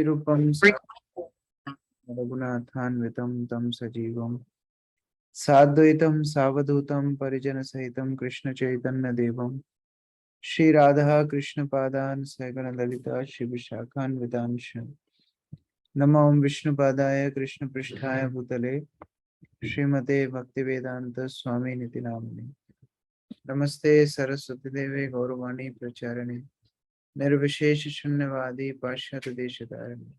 रूपम रघुनाथान्वितं तं सजीवं साद्वैतं सावधूतं परिजन सहितं कृष्ण चैतन्य देवं श्री राधा कृष्ण पादान सगण ललिता श्री विशाखान्वितांश नमो विष्णुपादाय कृष्ण पृष्ठाय भूतले श्रीमते भक्तिवेदांत स्वामी निति नामिने नमस्ते सरस्वती देवे गौरवाणी प्रचारिणे निर्विशेष शून्यवादी पाश्चात्य देशतारिणे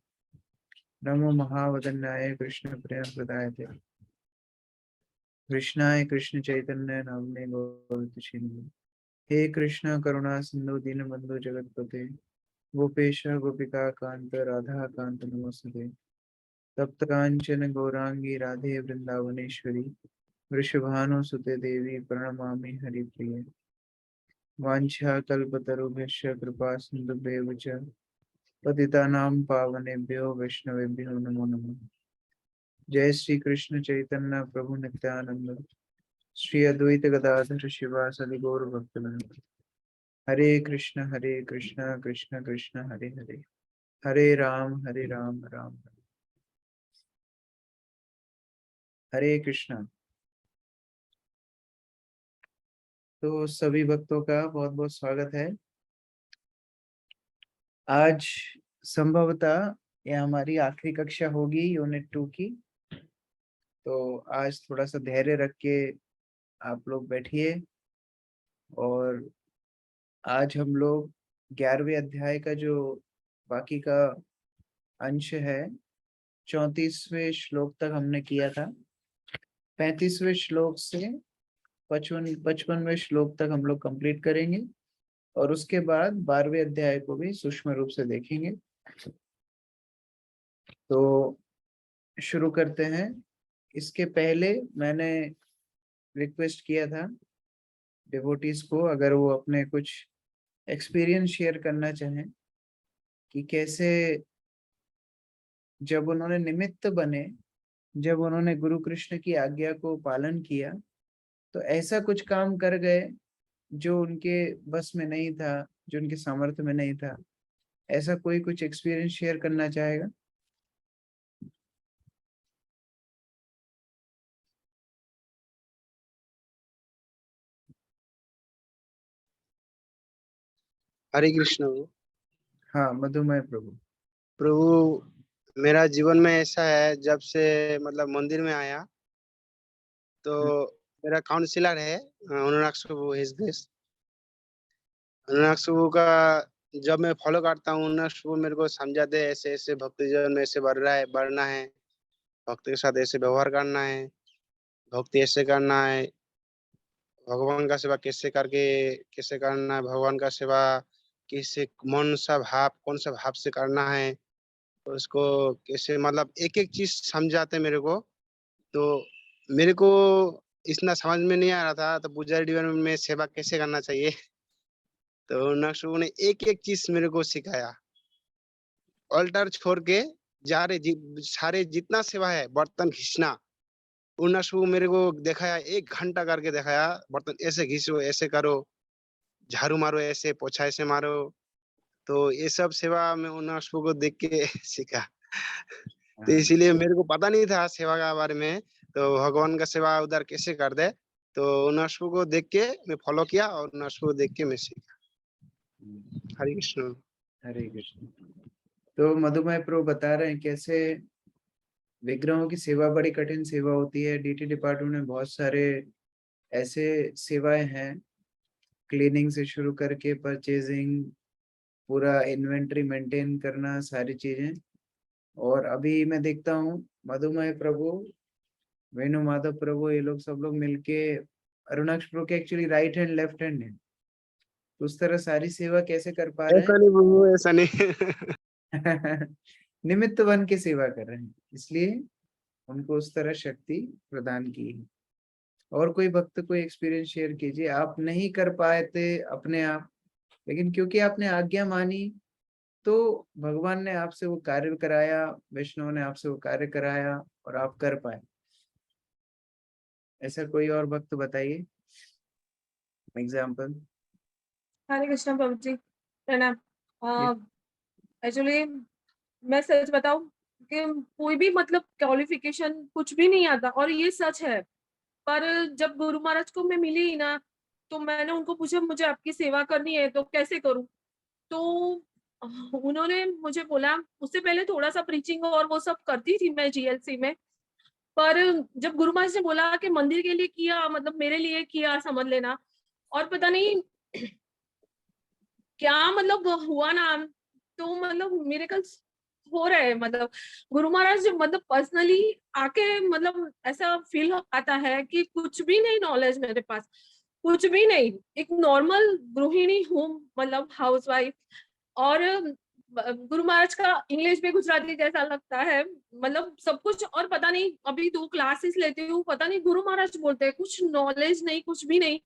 नमो महावदन्याय कृष्ण प्रेम प्रदायते कृष्णाय कृष्ण चैतन्य नामने गौरतिशिन्नु हे कृष्ण करुणा सिंधु दीनबंधु जगतपते गोपेश गोपिका कांत राधा कांत नमस्ते तप्त कांचन गौरांगी राधे वृंदावनेश्वरी वृषभानुसुते देवी प्रणमामि हरिप्रिये वाञ्छा कल्पतरुभ्यश्च कृपा सिन्धुभ्येव च पतितानां पावनेभ्यो वैष्णवेभ्यो नमो नमः। जय श्री कृष्ण चैतन्य प्रभु नित्यानंद श्री अद्वैत गदाधर शिवासदि गौर भक्तवृंद हरे कृष्ण कृष्ण कृष्ण हरे हरे हरे राम राम राम हरे कृष्ण। तो सभी भक्तों का बहुत बहुत स्वागत है। आज संभवतः यह हमारी आखिरी कक्षा होगी यूनिट 2 की। तो आज थोड़ा सा धैर्य रख के आप लोग बैठिए और आज हम लोग 11वें अध्याय का जो बाकी का अंश है 34वें श्लोक तक हमने किया था। 35वें श्लोक से 55वें श्लोक तक हम लोग कंप्लीट करेंगे और उसके बाद 12वें अध्याय को भी सूक्ष्म रूप से देखेंगे। तो शुरू करते हैं। इसके पहले मैंने रिक्वेस्ट किया था डिवोटीज को, अगर वो अपने कुछ एक्सपीरियंस शेयर करना चाहें कि कैसे जब उन्होंने निमित्त बने, जब उन्होंने गुरु कृष्ण की आज्ञा को पालन किया तो ऐसा कुछ काम कर गए जो उनके बस में नहीं था, जो उनके सामर्थ्य में नहीं था। ऐसा कोई कुछ एक्सपीरियंस शेयर करना चाहेगा? हरे कृष्ण हाँ मधुमय प्रभु। प्रभु, मेरा जीवन में ऐसा है, जब से मतलब मंदिर में आया तो मेरा काउंसलर है अनुराग सुबु हिजदेश। अनुराग सुबु का जब मैं फॉलो करता हूँ, अनुराग सुबु मेरे को समझाते हैं ऐसे ऐसे भक्ति जीवन में ऐसे बढ़ना है, भक्ति के साथ ऐसे व्यवहार करना है, भक्ति ऐसे करना है, भगवान का सेवा कैसे करना है, भगवान का सेवा कैसे कौन सा भाव से करना है, तो उसको कैसे मतलब एक एक चीज समझाते मेरे को। तो मेरे को इतना समझ में नहीं आ रहा था, तो पुजारी जीवन में सेवा कैसे करना चाहिए। तो नक्शु ने एक एक चीज मेरे को सिखाया। ऑल्टर छोड़ के सारे जितना सेवा है, बर्तन घिसना, नक्शु मेरे को दिखाया, 1 घंटा करके दिखाया। बर्तन ऐसे घिसो, ऐसे करो, झाड़ू मारो, ऐसे पोछा ऐसे मारो। तो ये सब सेवा मैं नक्शु को देख के सीखा। तो इसीलिए मेरे को पता नहीं था सेवा का बारे में, तो भगवान का सेवा उधर कैसे कर दे, तो नशु को देख के मैं फॉलो किया और नशु को देख के मैं सीखा। हरे कृष्ण। हरे कृष्ण। तो मधुमय प्रभु बता रहे हैं कैसे विग्रहों की सेवा बड़ी कठिन सेवा होती है। डीटी डिपार्टमेंट में बहुत सारे ऐसे सेवाएं हैं, क्लीनिंग से शुरू करके परचेजिंग, पूरा इन्वेंटरी मेंटेन करना, सारी चीजें। और अभी मैं देखता हूँ मधुमय प्रभु, वेणु माधव प्रभु, ये लोग सब लोग मिलके अरुणाक्ष प्रभु के actually right hand left hand है। तो उस तरह सारी सेवा कैसे कर पा रहे ऐसा नहीं प्रभु, ऐसा नहीं। हैं? निमित्त बन के सेवा कर रहे हैं, इसलिए उनको उस तरह शक्ति प्रदान की है। और कोई भक्त कोई एक्सपीरियंस शेयर कीजिए। आप नहीं कर पाए थे अपने आप, लेकिन क्योंकि आपने आज्ञा मानी तो भगवान ने आपसे वो कार्य कराया, वैष्णव ने आपसे वो कार्य कराया और आप कर पाए। ऐसा कोई और भक्त बताइए एग्जाम्पल। हरे कृष्ण प्रभु जी, प्रणाम। एक्चुअली मैं सच बताऊं कि कोई भी मतलब क्वालिफिकेशन कुछ भी नहीं आता, और ये सच है। पर जब गुरु महाराज को मैं मिली ना, तो मैंने उनको पूछा मुझे आपकी सेवा करनी है तो कैसे करूं। तो उन्होंने मुझे बोला, उससे पहले थोड़ा सा प्रीचिंग और वो सब करती थी मैं जीएलसी में। पर जब गुरु महाराज ने बोला कि मंदिर के लिए किया, मतलब मेरे लिए किया समझ लेना, और पता नहीं क्या मतलब हुआ ना, तो मतलब मिरेकल्स हो रहे हैं। मतलब गुरु महाराज मतलब पर्सनली आके, मतलब ऐसा फील आता है कि कुछ भी नहीं नॉलेज मेरे पास, कुछ भी नहीं, एक नॉर्मल गृहिणी हूँ, मतलब हाउस वाइफ। और गुरु महाराज का इंग्लिश भी गुजराती जैसा लगता है, मतलब सब कुछ। और पता नहीं अभी 2 क्लासेस लेती हूँ, पता नहीं गुरु महाराज बोलते हैं, कुछ नॉलेज नहीं, कुछ भी नहीं।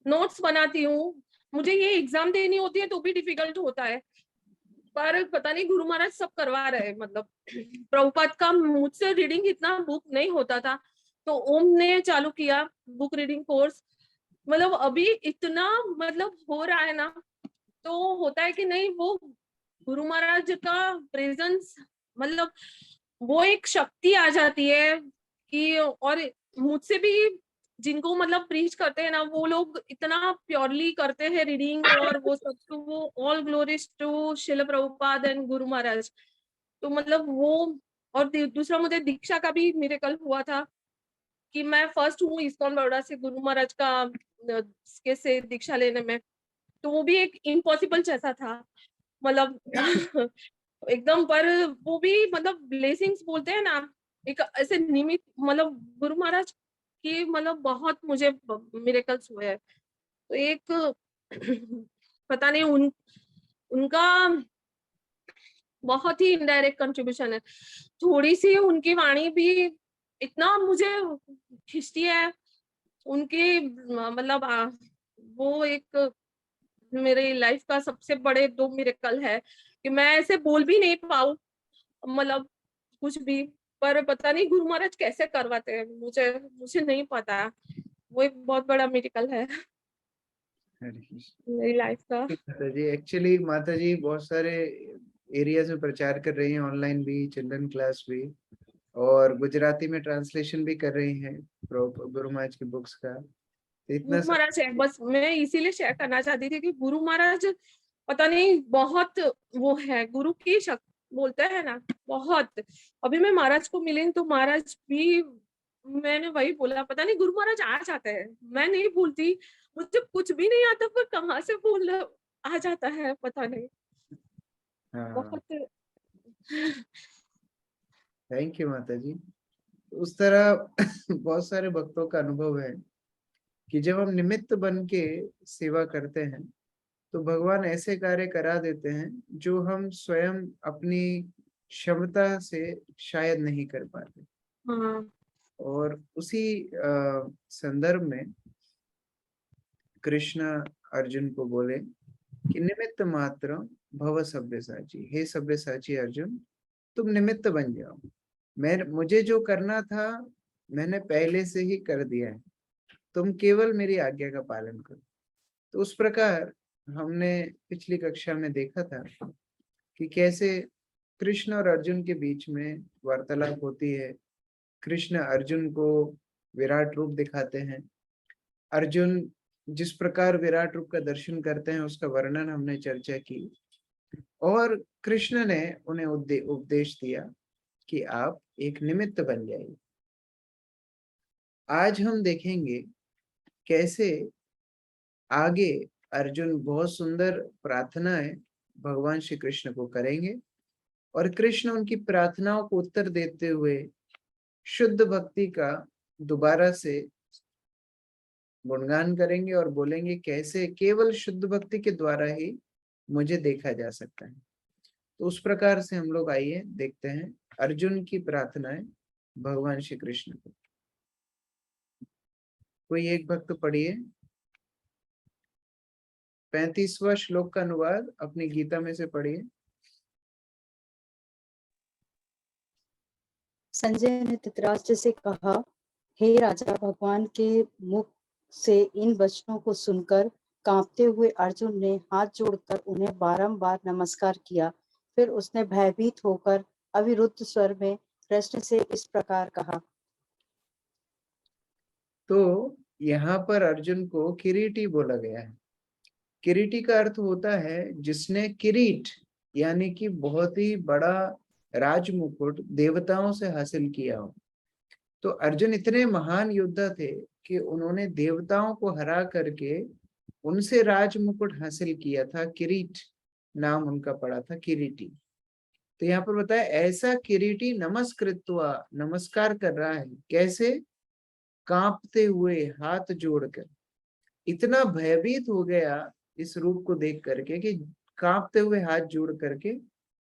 नोट्स बनाती हूँ, मुझे ये एग्जाम देनी होती है तो भी डिफिकल्ट होता है। पर पता नहीं गुरु महाराज सब करवा रहे हैं। मतलब प्रभुपाद का मुझसे रीडिंग इतना बुक नहीं होता था, तो ओम ने चालू किया बुक रीडिंग कोर्स। मतलब अभी इतना मतलब हो रहा है ना, तो होता है कि नहीं, वो गुरु महाराज का प्रेजेंस, मतलब वो एक शक्ति आ जाती है कि। और मुझसे भी जिनको मतलब प्रीच करते हैं ना, वो लोग इतना प्योरली करते हैं रीडिंग और वो सब, तो वो ऑल ग्लोरीज टू शिल प्रभुपाद एंड गुरु महाराज। तो मतलब वो, और दूसरा मुझे दीक्षा का भी मिरेकल हुआ था कि मैं फर्स्ट हूँ इस्कॉन बड़ौदा से गुरु महाराज का के से दीक्षा लेने में। तो वो भी एक इम्पॉसिबल जैसा था, मतलब एकदम। पर वो भी मतलब ब्लेसिंग्स बोलते हैं ना, एक ऐसे निमित, मतलब गुरु महाराज की मतलब बहुत मुझे मिरेकल्स हुए हैं। तो एक पता नहीं उनका बहुत ही इनडायरेक्ट कंट्रीब्यूशन है। थोड़ी सी उनकी वाणी भी इतना मुझे खींचती है उनकी, मतलब वो एक मेरी लाइफ का सबसे बड़े 2 मिरेकल है कि मैं ऐसे बोल भी नहीं पाऊँ, मतलब कुछ भी। पर पता नहीं गुरु महाराज कैसे करवाते हैं, मुझे मुझे नहीं पता। वो एक बहुत बड़ा मिरेकल है हरे कृष्ण। मेरी लाइफ का। माता जी, एक्चुअली माता जी बहुत सारे एरियाज में प्रचार कर रही हैं, ऑनलाइन भी, चिल्ड्रन क्लास भी, और गुजराती में ट्रांसलेशन भी कर रही हैं गुरु महाराज की बुक्स का। तो इतना गुरु महाराज है, बस मैं इसीलिए शेयर करना चाहती थी कि गुरु महाराज पता नहीं बहुत वो है, गुरु की शक्ति बोलते हैं ना, बहुत। अभी मैं महाराज को मिली तो महाराज भी, मैंने वही बोला, पता नहीं गुरु महाराज आ जाते हैं, मैं नहीं भूलती, मुझे कुछ भी नहीं आता, पर कहाँ से बोल आ जाता है पता नहीं, हाँ, बहुत। थैंक यू माता जी। उस तरह बहुत सारे भक्तों का अनुभव है कि जब हम निमित्त बन के सेवा करते हैं तो भगवान ऐसे कार्य करा देते हैं जो हम स्वयं अपनी क्षमता से शायद नहीं कर पाते। हाँ और उसी संदर्भ में कृष्ण अर्जुन को बोले कि निमित्त मात्र भव सव्यसाची, हे सव्यसाची अर्जुन, तुम निमित्त बन जाओ। मुझे जो करना था मैंने पहले से ही कर दिया है, तुम केवल मेरी आज्ञा का पालन करो। तो उस प्रकार हमने पिछली कक्षा में देखा था कि कैसे कृष्ण और अर्जुन के बीच में वार्तालाप होती है। कृष्ण अर्जुन को विराट रूप दिखाते हैं। अर्जुन जिस प्रकार विराट रूप का दर्शन करते हैं उसका वर्णन हमने चर्चा की, और कृष्ण ने उन्हें उपदेश दिया कि आप एक निमित्त बन जाइए। आज हम देखेंगे कैसे आगे अर्जुन बहुत सुंदर प्रार्थनाएं भगवान श्री कृष्ण को करेंगे, और कृष्ण उनकी प्रार्थनाओं को उत्तर देते हुए शुद्ध भक्ति का दोबारा से गुणगान करेंगे और बोलेंगे कैसे केवल शुद्ध भक्ति के द्वारा ही मुझे देखा जा सकता है। तो उस प्रकार से हम लोग आइए देखते हैं अर्जुन की प्रार्थनाएं भगवान श्री कृष्ण को। कोई एक भक्त पढ़िए 35वां श्लोक का अनुवाद अपनी गीता में से पढ़िए। संजय ने धृतराष्ट्र से कहा, हे राजा, भगवान के मुख से इन वचनों को सुनकर कांपते हुए अर्जुन ने हाथ जोड़कर उन्हें बारंबार नमस्कार किया फिर उसने भयभीत होकर अविरुद्ध स्वर में कृष्ण से इस प्रकार कहा। तो यहाँ पर अर्जुन को किरीटी बोला गया है। किरीटी का अर्थ होता है जिसने किरीट यानी कि बहुत ही बड़ा राजमुकुट देवताओं से हासिल किया हो। तो अर्जुन इतने महान योद्धा थे कि उन्होंने देवताओं को हरा करके उनसे राजमुकुट हासिल किया था। किरीट नाम उनका पड़ा था, किरीटी। तो यहाँ पर बताया ऐसा किरीटी नमस्कृत्वा, नमस्कार कर रहा है। कैसे? कांपते हुए, हाथ जोड़कर। इतना भयभीत हो गया इस रूप को देख करके कि कांपते हुए हाथ जोड़ करके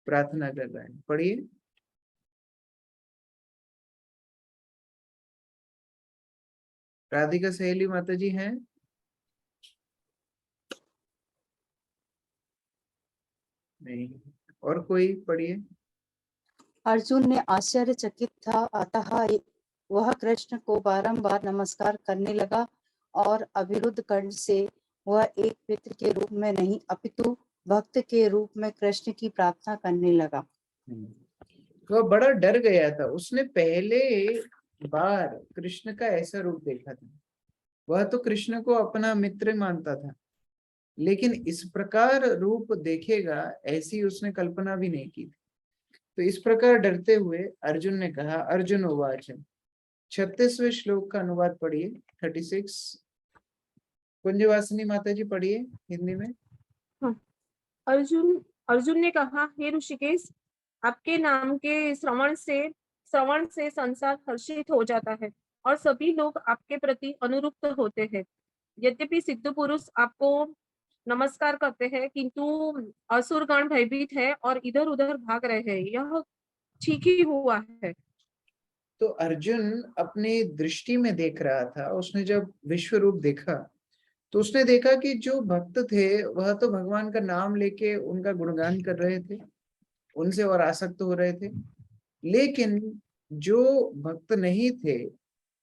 प्रार्थना कर रहा है। पढ़िए। राधिका सहेली माता जी हैं? नहीं। और कोई? पढ़िए। अर्जुन ने आश्चर्यचकित था, अतः वह कृष्ण को बारंबार नमस्कार करने लगा और अविरुद्ध कंठ से वह एक मित्र के रूप में नहीं अपितु भक्त के रूप में कृष्ण की प्रार्थना करने लगा। वह बड़ा डर गया था। उसने पहले बार कृष्ण का ऐसा रूप देखा था। वह तो कृष्ण को अपना मित्र मानता था, लेकिन इस प्रकार रूप देखेगा ऐसी उसने कल्पना भी नहीं की थी। तो इस प्रकार डरते हुए अर्जुन ने कहा, अर्जुन उवाच, 36वें श्लोक का अनुवाद पढ़िए, 36। कुंजवासिनी माता जी पढ़िए हिंदी में। अर्जुन ने कहा, हे ऋषिकेश, आपके नाम के श्रवण से संसार हर्षित हो जाता है और सभी लोग आपके प्रति अनुरुक्त होते हैं। यद्यपि सिद्ध पुरुष आपको नमस्कार करते हैं, किंतु असुरगण भयभीत है और इधर उधर भाग रहे हैं। यह ठीक ही हुआ है। तो अर्जुन अपनी दृष्टि में देख रहा था। उसने जब विश्व रूप देखा तो उसने देखा कि जो भक्त थे वह तो भगवान का नाम लेके उनका गुणगान कर रहे थे, उनसे और आसक्त हो रहे थे। लेकिन जो भक्त नहीं थे,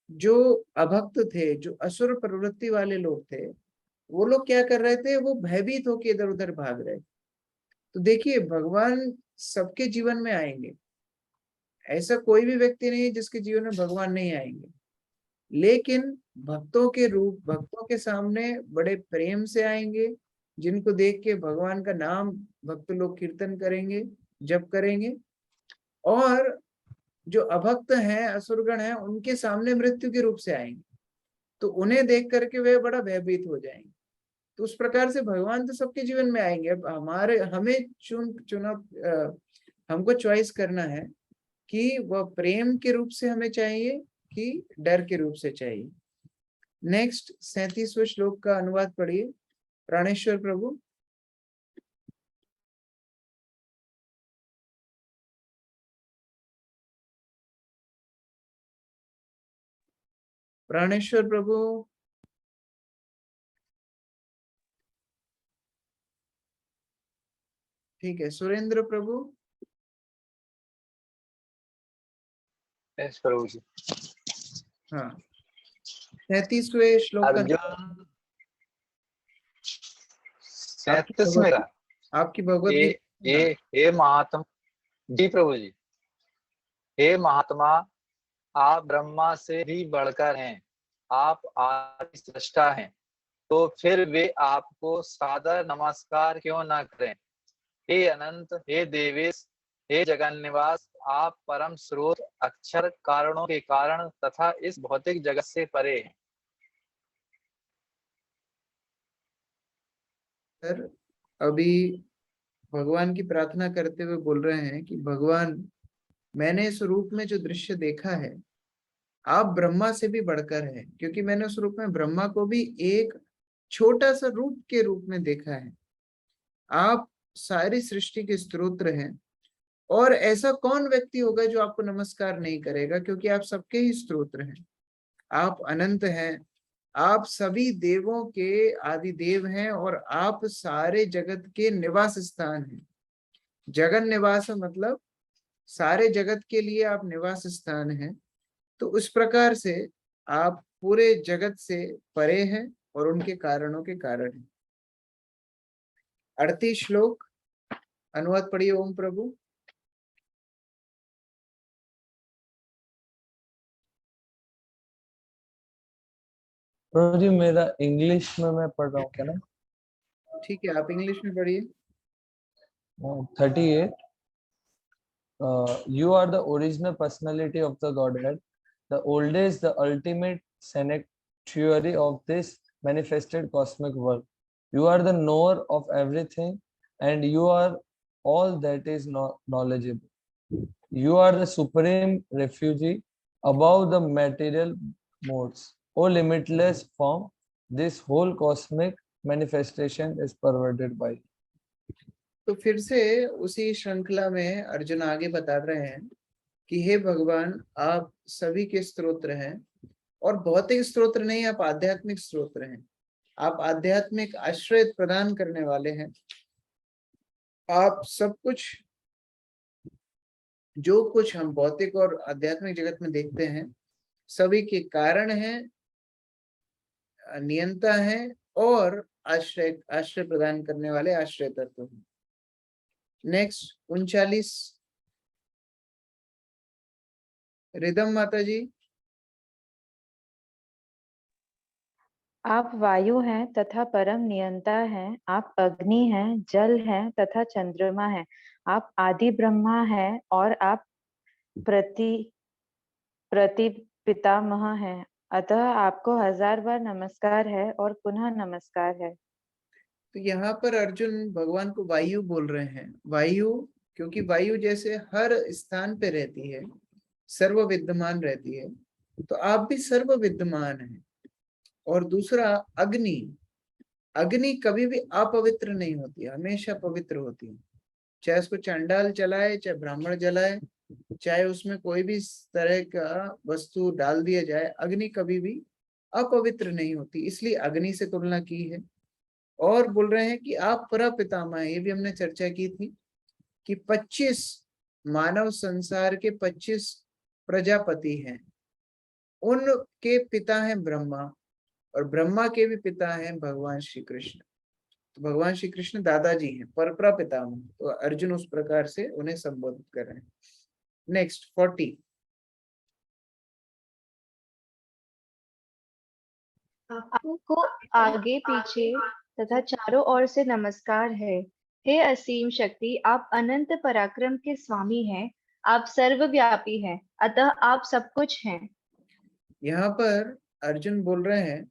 जो अभक्त थे, जो असुर प्रवृत्ति वाले लोग थे, वो लोग क्या कर रहे थे? वो भयभीत होकर इधर उधर भाग रहे। तो देखिए, भगवान सबके जीवन में आएंगे। ऐसा कोई भी व्यक्ति नहीं जिसके जीवन में भगवान नहीं आएंगे। लेकिन भक्तों के रूप, भक्तों के सामने बड़े प्रेम से आएंगे, जिनको देख के भगवान का नाम भक्त लोग कीर्तन करेंगे, जप करेंगे। और जो अभक्त हैं, असुरगण हैं, उनके सामने मृत्यु के रूप से आएंगे। तो उन्हें देख करके वे बड़ा भयभीत हो जाएंगे। तो उस प्रकार से भगवान तो सबके जीवन में आएंगे। अब हमें हमको चॉइस करना है कि वह प्रेम के रूप से हमें चाहिए कि डर के रूप से चाहिए। नेक्स्ट 37वें श्लोक का अनुवाद पढ़िए, प्राणेश्वर प्रभु। प्राणेश्वर प्रभु। ठीक है, सुरेंद्र प्रभु। यस प्रभु जी। हाँ, 37वें श्लोक का अर्जुन आपकी 37 में आपकी भगवत गीता। हे महात्मा जी प्रभु जी, हे महात्मा, आप ब्रह्मा से भी बढ़कर हैं, आप आदि सृष्टा हैं, तो फिर वे आपको सादर नमस्कार क्यों न करें? हे अनंत, हे देवेश, हे जगन निवास, आप परम स्रोत, अक्षर, कारणों के कारण तथा इस भौतिक जगत से परे हैं। सर, अभी भगवान की प्रार्थना करते हुए बोल रहे हैं कि भगवान, मैंने इस रूप में जो दृश्य देखा है, आप ब्रह्मा से भी बढ़कर है, क्योंकि मैंने उस रूप में ब्रह्मा को भी एक छोटा सा रूप के रूप में देखा है। आप सारी सृष्टि के स्तोत्र हैं, और ऐसा कौन व्यक्ति होगा जो आपको नमस्कार नहीं करेगा, क्योंकि आप सबके ही स्तोत्र हैं। आप अनंत हैं, आप सभी देवों के आदि देव हैं, और आप सारे जगत के निवास स्थान हैं। जगन निवास मतलब सारे जगत के लिए आप निवास स्थान हैं। तो उस प्रकार से आप पूरे जगत से परे हैं और उनके कारणों के कारण हैं। 38 श्लोक। अनुवाद पढ़िए ओम प्रभु। प्रभु जी मेरा इंग्लिश में मैं पढ़ रहा हूँ क्या ना? ठीक है, आप इंग्लिश में पढ़िए। 38 you are the original personality of the Godhead, the oldest, the ultimate sanctuary of this manifested cosmic world. You are the knower of everything, and you are all that is knowledgeable. You are the supreme refuge above the material modes. O limitless form, this whole cosmic manifestation is pervaded by. तो फिर से उसी श्रृंखला में अर्जुन आगे बता रहे हैं कि हे भगवान, आप सभी के स्तोत्र हैं, और भौतिक स्तोत्र नहीं, आप आध्यात्मिक स्तोत्र हैं। आप आध्यात्मिक आश्रय प्रदान करने वाले हैं। आप सब कुछ, जो कुछ हम भौतिक और आध्यात्मिक जगत में देखते हैं, सभी के कारण हैं, नियंता हैं और आश्रय प्रदान करने वाले आश्रय तत्व हैं। नेक्स्ट 39 रिदम माता जी। आप वायु हैं तथा परम नियंता हैं, आप अग्नि हैं, जल हैं तथा चंद्रमा हैं, आप आदि ब्रह्मा हैं और आप प्रति पितामह हैं। अतः आपको 1000 बार नमस्कार है और पुनः नमस्कार है। तो यहाँ पर अर्जुन भगवान को वायु बोल रहे हैं। वायु, क्योंकि वायु जैसे हर स्थान पे रहती है, सर्व विद्यमान रहती है, तो आप भी सर्व विद्यमान हैं। और दूसरा अग्नि, अग्नि कभी भी अपवित्र नहीं होती, हमेशा पवित्र होती है। चाहे उसको चंडाल जलाए, चाहे ब्राह्मण जलाए, चाहे उसमें कोई भी तरह का वस्तु डाल दिया जाए, अग्नि कभी भी अपवित्र नहीं होती, इसलिए अग्नि से तुलना की है। और बोल रहे हैं कि आप परपितामह हैं। ये भी हमने चर्चा की थी कि 25 मानव संसार के 25 प्रजापति हैं, उनके पिता हैं ब्रह्मा, और ब्रह्मा के भी पिता हैं भगवान श्री कृष्ण। तो भगवान श्री कृष्ण दादाजी हैं, परप्रा पितामह। तो अर्जुन उस प्रकार से उन्हें संबोधित कर रहे हैं। नेक्स्ट 40 आपको आगे पीछे तथा चारों ओर से नमस्कार है। हे असीम शक्ति, आप अनंत पराक्रम के स्वामी हैं, आप सर्वव्यापी हैं, अतः आप सब कुछ हैं। यहाँ पर अर्जुन बोल रहे हैं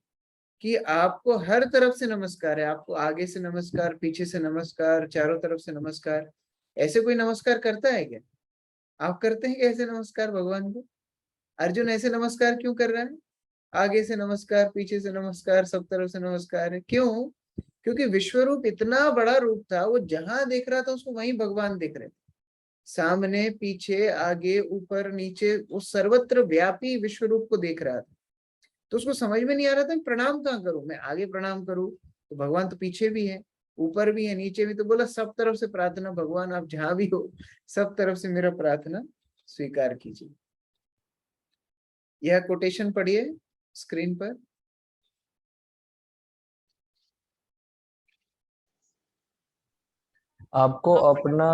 कि आपको हर तरफ से नमस्कार है। आपको आगे से नमस्कार, पीछे से नमस्कार, चारों तरफ से नमस्कार। ऐसे कोई नमस्कार करता है क्या? आप करते हैं क्या ऐसे नमस्कार भगवान को? अर्जुन ऐसे नमस्कार क्यों कर रहा है? आगे से नमस्कार, पीछे से नमस्कार, सब तरफ से नमस्कार है। क्यों? क्योंकि विश्वरूप इतना बड़ा रूप था, वो जहां देख रहा था उसको वहीं भगवान दिख रहे थे। सामने, पीछे, आगे, ऊपर, नीचे, वो सर्वत्र व्यापी विश्वरूप को देख रहा था। तो उसको समझ में नहीं आ रहा था प्रणाम कहाँ करूं, मैं आगे प्रणाम करूं तो भगवान तो पीछे भी है, ऊपर भी है, नीचे भी। तो बोला सब तरफ से प्रार्थना, भगवान आप जहां भी हो, सब तरफ से मेरा प्रार्थना स्वीकार कीजिए। यह कोटेशन पढ़िए स्क्रीन पर। आपको अपना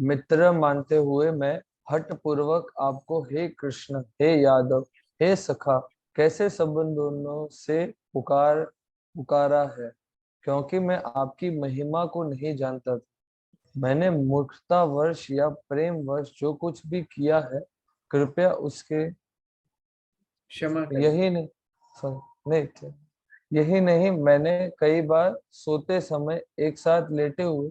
मित्र मानते हुए मैं हठ पूर्वक आपको हे कृष्ण, हे यादव, हे सखा, कैसे संबंधों से पुकारा है, क्योंकि मैं आपकी महिमा को नहीं जानता था। मैंने मूर्खतावश या प्रेमवश जो कुछ भी किया है, कृपया उसके क्षमा करें। यही नहीं, मैंने कई बार सोते समय, एक साथ लेटे हुए,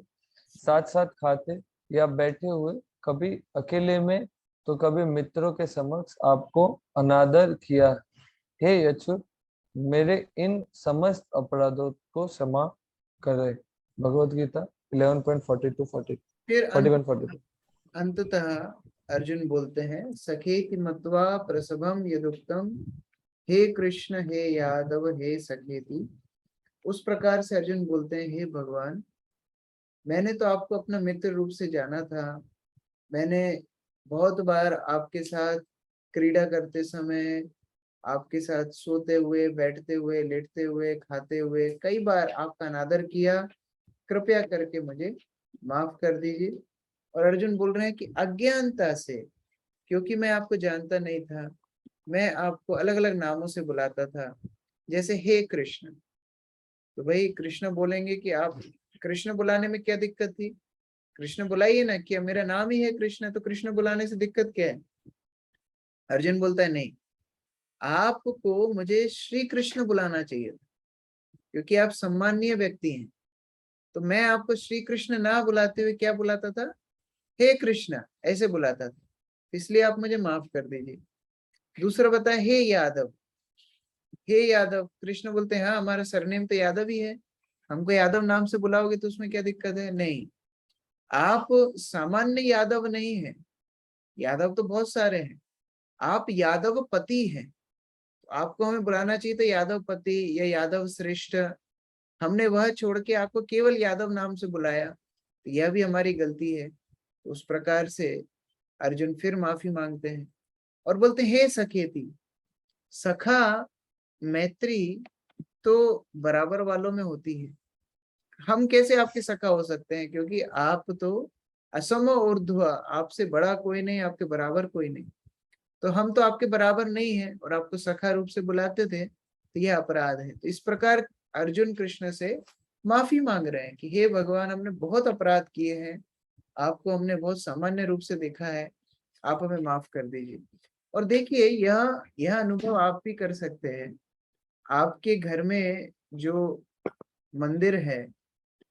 साथ साथ खाते या बैठे हुए, कभी अकेले में तो कभी मित्रों के समक्ष आपको अनादर किया है। हे अच्युत, मेरे इन समस्त अपराधों को क्षमा करे। भगवत गीता 11.42-40 फिर 41-42। अंततः अर्जुन बोलते हैं, सखेति मत्वा प्रसभम यदुक्तम, हे कृष्ण, हे यादव, हे सखेति। उस प्रकार से अर्जुन बोलते हैं, हे भगवान, मैंने तो आपको अपना मित्र रूप से जाना था। मैंने बहुत बार आपके साथ क्रीड़ा करते समय, आपके साथ सोते हुए, बैठते हुए, लेटते हुए, खाते हुए, कई बार आपका अनादर किया। कृपया करके मुझे माफ कर दीजिए। और अर्जुन बोल रहे हैं कि अज्ञानता से, क्योंकि मैं आपको जानता नहीं था, मैं आपको अलग अलग नामों से बुलाता था, जैसे हे कृष्ण। तो भाई कृष्ण बोलेंगे कि आप, कृष्ण बुलाने में क्या दिक्कत थी? कृष्ण बुलाइए ना, कि मेरा नाम ही है कृष्ण, तो कृष्ण बुलाने से दिक्कत क्या है? अर्जुन बोलता है नहीं, आपको मुझे श्री कृष्ण बुलाना चाहिए था, क्योंकि आप सम्माननीय व्यक्ति हैं। तो मैं आपको श्री कृष्ण ना बुलाते हुए क्या बुलाता था? हे कृष्ण ऐसे बुलाता था, इसलिए आप मुझे माफ कर दीजिए। दूसरा बताए हे यादव। हे यादव, कृष्ण बोलते हैं हाँ हमारा सरनेम तो यादव ही है, हमको यादव नाम से बुलाओगे तो उसमें क्या दिक्कत है? नहीं, आप सामान्य यादव नहीं है, यादव तो बहुत सारे हैं, आप यादव पति हैं। तो आपको हमें बुलाना चाहिए था यादव पति या यादव श्रेष्ठ। हमने वह छोड़ के आपको केवल यादव नाम से बुलाया, तो यह भी हमारी गलती है। तो उस प्रकार से अर्जुन फिर माफी मांगते हैं और बोलते हैं हे सखेती। सखा मैत्री तो बराबर वालों में होती है, हम कैसे आपके सखा हो सकते हैं? क्योंकि आप तो असम ऊर्ध्व, आपसे बड़ा कोई नहीं, आपके बराबर कोई नहीं, तो हम तो आपके बराबर नहीं है और आपको सखा रूप से बुलाते थे, तो यह अपराध है। तो इस प्रकार अर्जुन कृष्ण से माफी मांग रहे हैं कि हे भगवान, हमने बहुत अपराध किए हैं, आपको हमने बहुत सामान्य रूप से देखा है, आप हमें माफ कर दीजिए। और देखिए यह अनुभव आप भी कर सकते हैं। आपके घर में जो मंदिर है,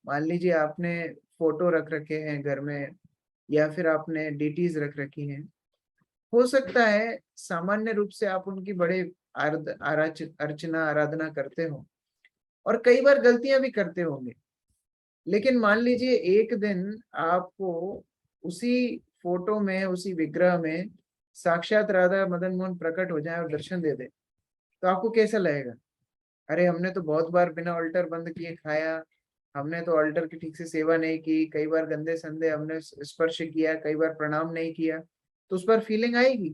मान लीजिए आपने फोटो रख रखे हैं घर में, या फिर आपने डीटीज रख रखी हैं, हो सकता है सामान्य रूप से आप उनकी बड़े अर्चना आराधना करते हो और कई बार गलतियां भी करते होंगे। लेकिन मान लीजिए एक दिन आपको उसी फोटो में, उसी विग्रह में साक्षात राधा मदन मोहन प्रकट हो जाए और दर्शन दे दे, तो आपको कैसा लगेगा? अरे हमने तो बहुत बार बिना ऑल्टर बंद किए खाया, हमने तो ऑल्टर की ठीक से सेवा नहीं की, कई बार गंदे संदे हमने स्पर्श किया, कई बार प्रणाम नहीं किया, तो उस पर फीलिंग आएगी।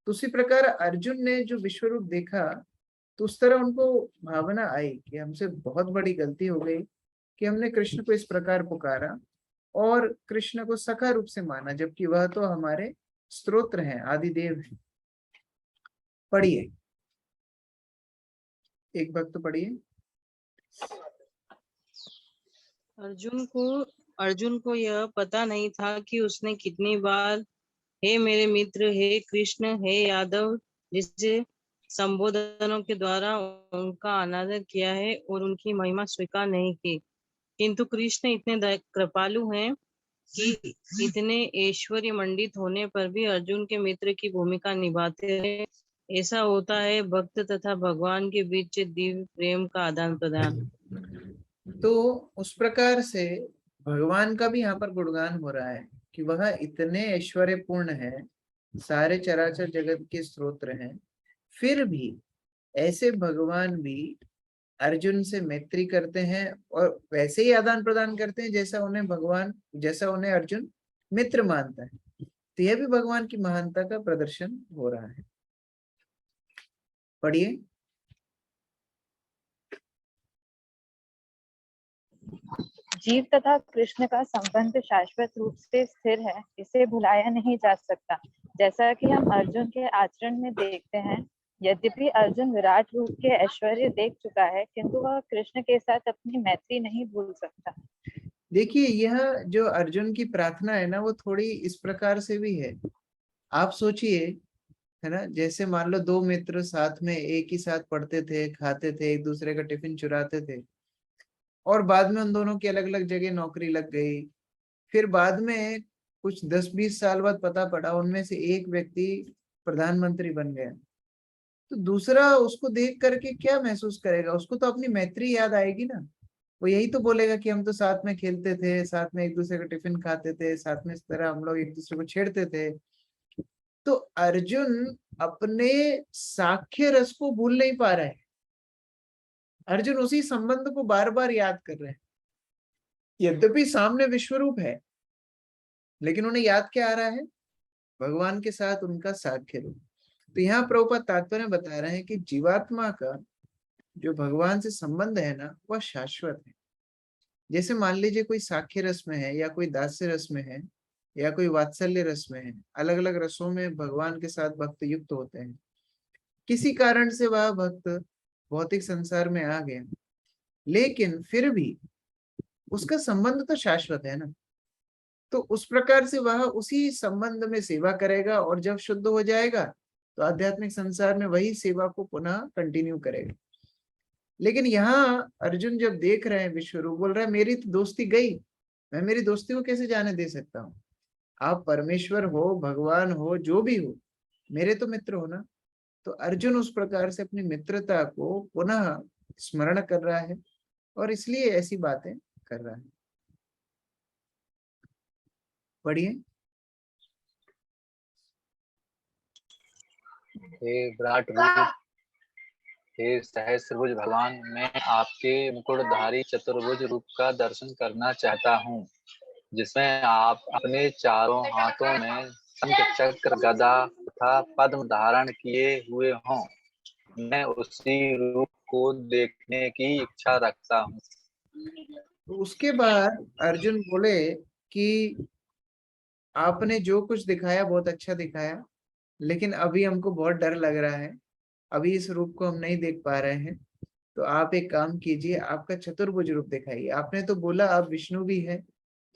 तो उसी प्रकार अर्जुन ने जो विश्व रूप देखा, तो उस तरह उनको भावना आई कि हमसे बहुत बड़ी गलती हो गई कि हमने कृष्ण को इस प्रकार पुकारा और कृष्ण को सखा रूप से माना, जबकि वह तो हमारे स्तोत्र हैं, आदिदेव हैं। पढ़िए, एक भक्त पढ़िए। अर्जुन को यह पता नहीं था कि उसने कितनी बार हे मेरे मित्र, हे कृष्ण, हे यादव जैसे संबोधनों के द्वारा उनका अनादर किया है और उनकी महिमा स्वीकार नहीं की। किंतु कृष्ण इतने कृपालु हैं कि इतने ऐश्वर्य मंडित होने पर भी अर्जुन के मित्र की भूमिका निभाते हैं। ऐसा होता है भक्त तथा भगवान के बीच दिव्य प्रेम का आदान प्रदान। तो उस प्रकार से भगवान का भी यहाँ पर गुणगान हो रहा है कि वह इतने ऐश्वर्यपूर्ण है, सारे चराचर जगत के स्तोत्र हैं, फिर भी ऐसे भगवान भी अर्जुन से मैत्री करते हैं और वैसे ही आदान प्रदान करते हैं जैसा उन्हें अर्जुन मित्र मानता है। तो यह भी भगवान की महानता का प्रदर्शन हो रहा है। पढ़िए। जीव तथा कृष्ण का संबंध शाश्वत रूप से स्थिर है, इसे भुलाया नहीं जा सकता। जैसा कि हम अर्जुन के आचरण में देखते हैं, यद्यपि अर्जुन विराट रूप के ऐश्वर्य देख चुका है, किंतु वह कृष्ण के साथ अपनी मैत्री नहीं भूल सकता। देखिए यह जो अर्जुन की प्रार्थना है ना, वो थोड़ी इस प्रकार से भी है। आप सोचिए, है ना, जैसे मान लो दो मित्र साथ में एक ही साथ पढ़ते थे, खाते थे, एक दूसरे का टिफिन चुराते थे, और बाद में उन दोनों की अलग अलग जगह नौकरी लग गई। फिर बाद में कुछ 10-20 साल बाद पता पड़ा उनमें से एक व्यक्ति प्रधानमंत्री बन गया। तो दूसरा उसको देख करके क्या महसूस करेगा? उसको तो अपनी मैत्री याद आएगी ना। वो यही तो बोलेगा कि हम तो साथ में खेलते थे, साथ में एक दूसरे का टिफिन खाते थे, साथ में इस तरह हम लोग एक दूसरे को छेड़ते थे। तो अर्जुन अपने साख्य रस को भूल नहीं पा रहे हैं। अर्जुन उसी संबंध को बार बार याद कर रहे हैं, यद्यपि सामने विश्वरूप है, लेकिन उन्हें याद क्या आ रहा है? भगवान के साथ उनका साख्य रूप। तो यहाँ प्रभुपाद तात्पर्य बता रहे हैं कि जीवात्मा का जो भगवान से संबंध है ना, वह शाश्वत है। जैसे मान लीजिए कोई साख्य रस में है, या कोई दास्य रस में है, या कोई वात्सल्य रस में है, अलग अलग रसों में भगवान के साथ भक्त युक्त होते हैं। किसी कारण से वह भक्त भौतिक संसार में आ गया, लेकिन फिर भी उसका संबंध तो शाश्वत है ना। तो उस प्रकार से वह उसी संबंध में सेवा करेगा, और जब शुद्ध हो जाएगा तो आध्यात्मिक संसार में वही सेवा को पुनः कंटिन्यू करेगा। लेकिन यहाँ अर्जुन जब देख रहे हैं विश्वरूप, बोल रहा है मेरी तो दोस्ती गई, मैं मेरी दोस्ती को कैसे जाने दे सकता हूँ। आप परमेश्वर हो, भगवान हो, जो भी हो, मेरे तो मित्र हो ना। तो अर्जुन उस प्रकार से अपनी मित्रता को पुनः स्मरण कर रहा है, और इसलिए ऐसी बातें कर रहा है। पढ़िए। हे विराट रूप, हे सहस्रभुज भगवान, मैं आपके मुकुटधारी चतुर्भुज रूप का दर्शन करना चाहता हूँ, जिसमें आप अपने चारों हाथों में शंख, चक्र, गदा तथा पद्म धारण किए हुए हों। मैं उसी रूप को देखने की इच्छा रखता हूँ। तो उसके बाद अर्जुन बोले कि आपने जो कुछ दिखाया बहुत अच्छा दिखाया, लेकिन अभी हमको बहुत डर लग रहा है, अभी इस रूप को हम नहीं देख पा रहे हैं। तो आप एक काम कीजिए, आपका चतुर्भुज रूप दिखाइए। आपने तो बोला आप विष्णु भी है,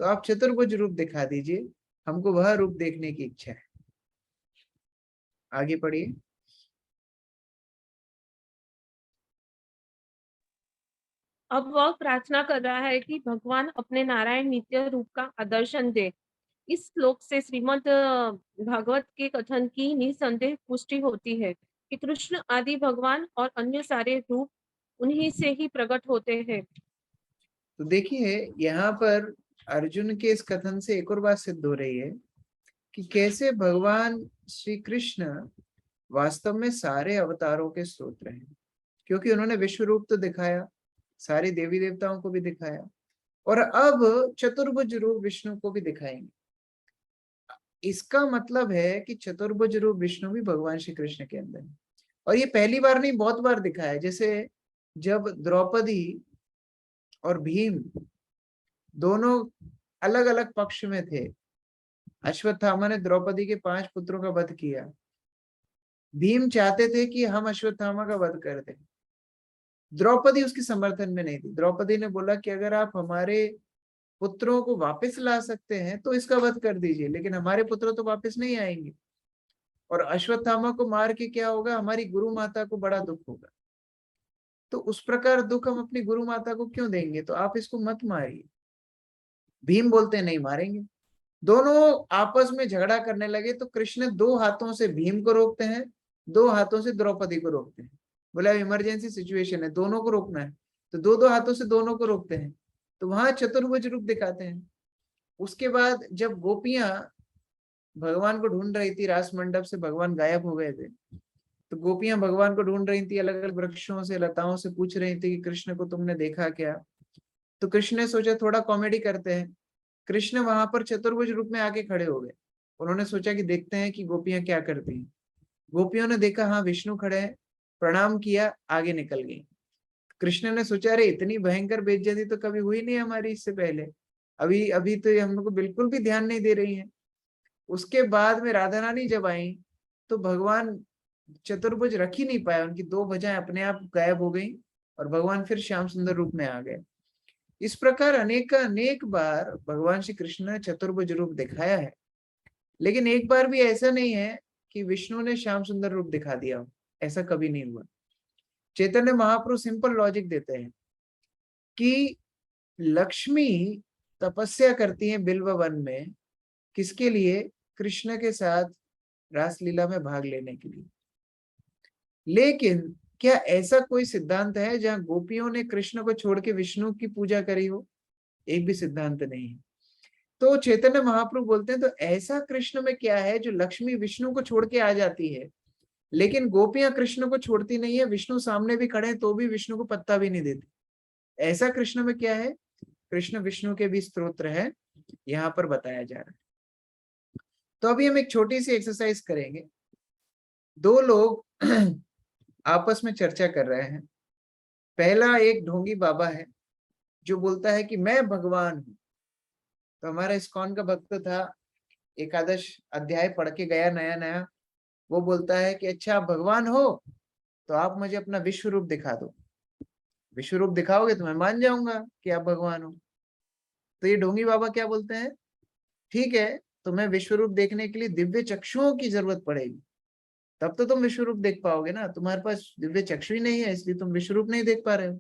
तो आप चतुर्भुज रूप दिखा दीजिए, हमको वह रूप देखने की इच्छा है। आगे पढ़िए। अब वह प्रार्थना कर रहा है कि भगवान अपने नारायण नित्य रूप का आदर्शन दे। इस श्लोक से श्रीमद् भागवत के कथन की निसंदेह पुष्टि होती है कि कृष्ण आदि भगवान और अन्य सारे रूप उन्हीं से ही प्रकट होते हैं। तो देखिए यहाँ पर अर्जुन के इस कथन से एक और बात सिद्ध हो रही है कि कैसे भगवान श्री कृष्ण वास्तव में सारे अवतारों के स्रोत हैं, क्योंकि उन्होंने विश्व रूप तो दिखाया, सारे देवी देवताओं को भी दिखाया, और अब चतुर्भुज रूप विष्णु को भी दिखाएंगे। इसका मतलब है कि चतुर्भुज रूप विष्णु भी भगवान श्री कृष्ण के अंदर है, और ये पहली बार नहीं बहुत बार दिखाया है। जैसे जब द्रौपदी और भीम दोनों अलग अलग पक्ष में थे, अश्वत्थामा ने द्रौपदी के 5 पुत्रों का वध किया, भीम चाहते थे कि हम अश्वत्थामा का वध कर दें, द्रौपदी उसके समर्थन में नहीं थी। द्रौपदी ने बोला कि अगर आप हमारे पुत्रों को वापस ला सकते हैं तो इसका वध कर दीजिए, लेकिन हमारे पुत्र तो वापस नहीं आएंगे, और अश्वत्थामा को मार के क्या होगा, हमारी गुरु माता को बड़ा दुख होगा। तो उस प्रकार दुख हम अपनी गुरु माता को क्यों देंगे, तो आप इसको मत मारिए। भीम बोलते नहीं मारेंगे। दोनों आपस में झगड़ा करने लगे, तो कृष्ण 2 हाथों से भीम को रोकते हैं, 2 हाथों से द्रौपदी को रोकते हैं। बोला इमरजेंसी सिचुएशन है, दोनों को रोकना है, तो 2-2 हाथों से दोनों को रोकते हैं। तो वहां चतुर्भुज रूप दिखाते हैं। उसके बाद जब गोपियां भगवान को ढूंढ रही थी, रास मंडप से भगवान गायब हो गए थे, तो गोपियां भगवान को ढूंढ रही थी, अलग अलग वृक्षों से, लताओं से पूछ रही थी कि कृष्ण को तुमने देखा क्या। तो कृष्ण ने सोचा थोड़ा कॉमेडी करते हैं। कृष्ण वहां पर चतुर्भुज रूप में आके खड़े हो गए। उन्होंने सोचा कि देखते हैं कि गोपियां क्या करती हैं। गोपियों ने देखा हाँ विष्णु खड़े हैं, प्रणाम किया, आगे निकल गई। कृष्ण ने सोचा अरे इतनी भयंकर बेइज्जती तो कभी हुई नहीं हमारी इससे पहले, अभी अभी तो ये हम लोग को बिल्कुल भी ध्यान नहीं दे रही हैं। उसके बाद में राधा रानी जब आई तो भगवान चतुर्भुज रख ही नहीं पाए, उनकी 2 भुजाएं अपने आप गायब हो गई, और भगवान फिर श्याम सुंदर रूप में आ गए। इस प्रकार अनेक बार भगवान श्री कृष्ण ने चतुर्भुज रूप दिखाया है, लेकिन एक बार भी ऐसा नहीं है कि विष्णु ने श्याम सुंदर रूप दिखा दिया हो, ऐसा कभी नहीं हुआ। चैतन्य महाप्रभु सिंपल लॉजिक देते हैं कि लक्ष्मी तपस्या करती है बिल्व वन में, किसके लिए, कृष्ण के साथ रासलीला में भाग लेने के लिए। लेकिन क्या ऐसा कोई सिद्धांत है जहां गोपियों ने कृष्ण को छोड़ के विष्णु की पूजा करी हो? एक भी सिद्धांत नहीं है। तो चैतन्य महाप्रभु बोलते हैं तो ऐसा कृष्ण में क्या है जो लक्ष्मी विष्णु को छोड़ के आ जाती है, लेकिन गोपियां कृष्ण को छोड़ती नहीं है, विष्णु सामने भी खड़े हैं तो भी विष्णु को पत्ता भी नहीं देती। ऐसा कृष्ण में क्या है? कृष्ण विष्णु के भी स्तोत्र है, यहाँ पर बताया जा रहा है। तो अभी हम एक छोटी सी एक्सरसाइज करेंगे। 2 लोग आपस में चर्चा कर रहे हैं। पहला एक ढोंगी बाबा है जो बोलता है कि मैं भगवान हूँ। तो हमारा इस्कॉन का भक्त था, एकादश अध्याय पढ़ के गया नया नया, वो बोलता है कि अच्छा आप भगवान हो तो आप मुझे अपना विश्व रूप दिखा दो, विश्व रूप दिखाओगे तो मैं मान जाऊंगा कि आप भगवान हो। तो ये ढोंगी बाबा क्या बोलते हैं, ठीक है तुम्हें विश्व रूप देखने के लिए दिव्य चक्षुओं की जरूरत पड़ेगी, तब तो तुम विश्व रूप देख पाओगे ना, तुम्हारे पास दिव्य चक्षु ही नहीं है इसलिए तुम विश्व रूप नहीं देख पा रहे हो।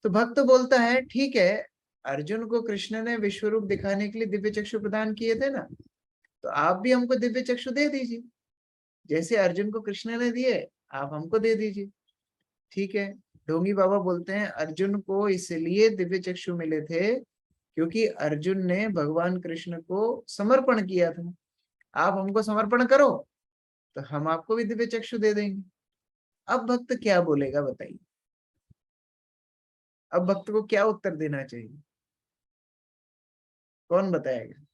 तो भक्त बोलता है ठीक है, अर्जुन को कृष्ण ने विश्व रूप दिखाने के लिए दिव्य चक्षु प्रदान किए थे ना, तो आप भी हमको दिव्य चक्षु दे दीजिए, जैसे अर्जुन को कृष्ण ने दिए आप हमको दे दीजिए। ठीक है, ढोंगी बाबा बोलते हैं अर्जुन को इसलिए दिव्य चक्षु मिले थे क्योंकि अर्जुन ने भगवान कृष्ण को समर्पण किया था, आप हमको समर्पण करो तो हम आपको भी दिव्य चक्षु दे देंगे। अब भक्त क्या बोलेगा बताइए, अब भक्त को क्या उत्तर देना चाहिए, कौन बताएगा?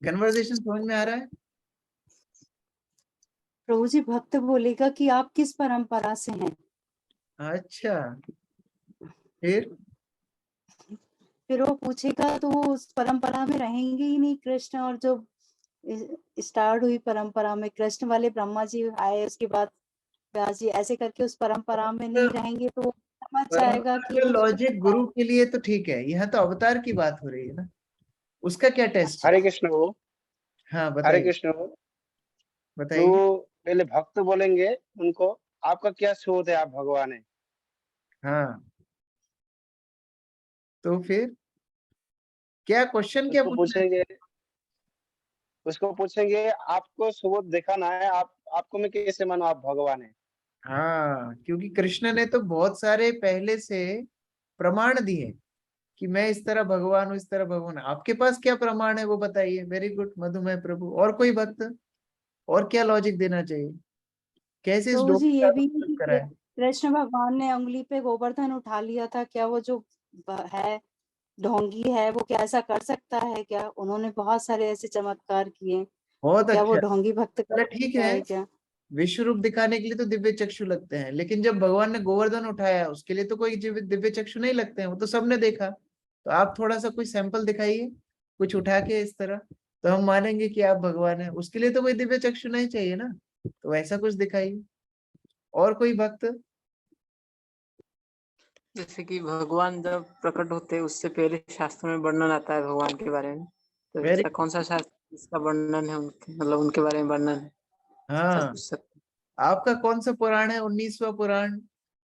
कन्वर्सेशन समझ में आ रहा है? प्रभु जी, भक्त बोलेगा कि आप किस परंपरा से हैं। अच्छा, फिर वो पूछेगा तो वो उस परंपरा में रहेंगे ही नहीं कृष्ण, और जो स्टार्ट हुई परंपरा में कृष्ण वाले ब्रह्मा जी आए, उसके बाद व्यास जी, ऐसे करके उस परंपरा में नहीं रहेंगे तो वो समझ जाएगा कि लॉजिक गुरु के लिए तो ठीक है, यहाँ तो अवतार की बात हो रही है ना, उसका क्या टेस्ट है? हरे कृष्ण हो, हाँ हरे बताइए कृष्ण हो। बताइए। तो पहले भक्त बोलेंगे उनको, आपका क्या सोच है, आप भगवान है। हाँ तो फिर क्या क्वेश्चन क्या उसको पूछना है? पूछेंगे, आपको सबूत दिखाना है, आपको मैं कैसे मानूं आप भगवान है। हाँ, क्योंकि कृष्ण ने तो बहुत सारे पहले से प्रमाण दिए कि मैं इस तरह भगवान हूँ, इस तरह भगवान हूं। आपके पास क्या प्रमाण है वो बताइए। वेरी गुड मधुमेह प्रभु। और कोई भक्त, और क्या लॉजिक देना चाहिए, कैसे इस प्रभु जी, डोंगी ये का भी है उत्तर कि कराए? कृष्ण भगवान ने उंगली पे गोवर्धन उठा लिया था, क्या वो जो है ढोंगी है वो क्या ऐसा कर सकता है क्या? उन्होंने बहुत सारे ऐसे चमत्कार किए, तो बहुत क्या वो अच्छा, ढोंगी भक्त कर चलो ठीक सकता है, है क्या? विश्व रूप दिखाने के लिए तो दिव्य चक्षु लगते हैं, लेकिन जब भगवान ने गोवर्धन उठाया उसके लिए तो कोई दिव्य चक्षु नहीं लगते हैं, वो तो सबने देखा। तो आप थोड़ा सा कोई सैंपल दिखाइए कुछ उठा के इस तरह, तो हम मानेंगे कि आप भगवान है। उसके लिए तो कोई दिव्य चक्षु नहीं चाहिए ना, तो ऐसा कुछ दिखाइए। और कोई भक्त? जैसे कि भगवान जब प्रकट होते हैं उससे पहले शास्त्र में वर्णन आता है भगवान के बारे में, तो वेरी, ऐसा कौन सा शास्त्र इसका वर्णन है, उनके मतलब उनके बारे में वर्णन है, ऐसा हाँ, पूछ सकते आपका कौन सा पुराण है? 19वां पुराण,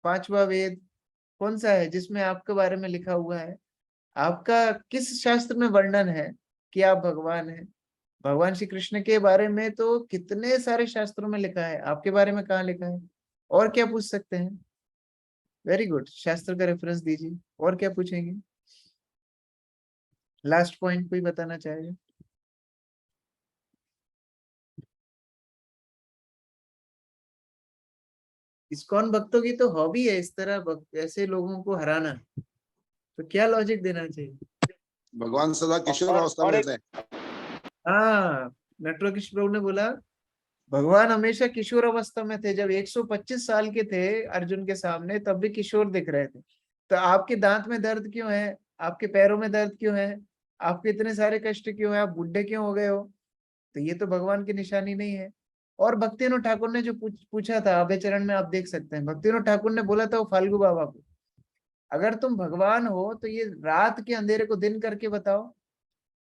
5वां वेद, कौन सा है जिसमें आपके बारे में लिखा हुआ है? आपका किस शास्त्र में वर्णन है कि आप भगवान हैं? भगवान श्री कृष्ण के बारे में तो कितने सारे शास्त्रों में लिखा है, आपके बारे में कहाँ लिखा है? और क्या पूछ सकते हैं? वेरी गुड, शास्त्र का रेफरेंस दीजिए। और क्या पूछेंगे? लास्ट पॉइंट कोई बताना चाहेगा? इस्कॉन भक्तों की तो हॉबी है इस तरह ऐसे लोगों को हराना, तो क्या लॉजिक देना चाहिए? भगवान सदा किशोर अवस्था में रहते हैं। हाँ, नटवर कृष्ण प्रभु ने बोला भगवान हमेशा किशोर अवस्था में थे। जब 125 साल के थे अर्जुन के सामने तब भी किशोर दिख रहे थे। तो आपके दांत में दर्द क्यों है, आपके पैरों में दर्द क्यों है, आपके इतने सारे कष्ट क्यों है, आप बुढ़े क्यों हो गए हो? तो ये तो भगवान की निशानी नहीं है। और भक्तिविनोद ठाकुर ने जो पूछा था अभय चरण में, आप देख सकते हैं, भक्तिविनोद ठाकुर ने बोला था वो फाल्गु बाबा को, अगर तुम भगवान हो तो ये रात के अंधेरे को दिन करके बताओ,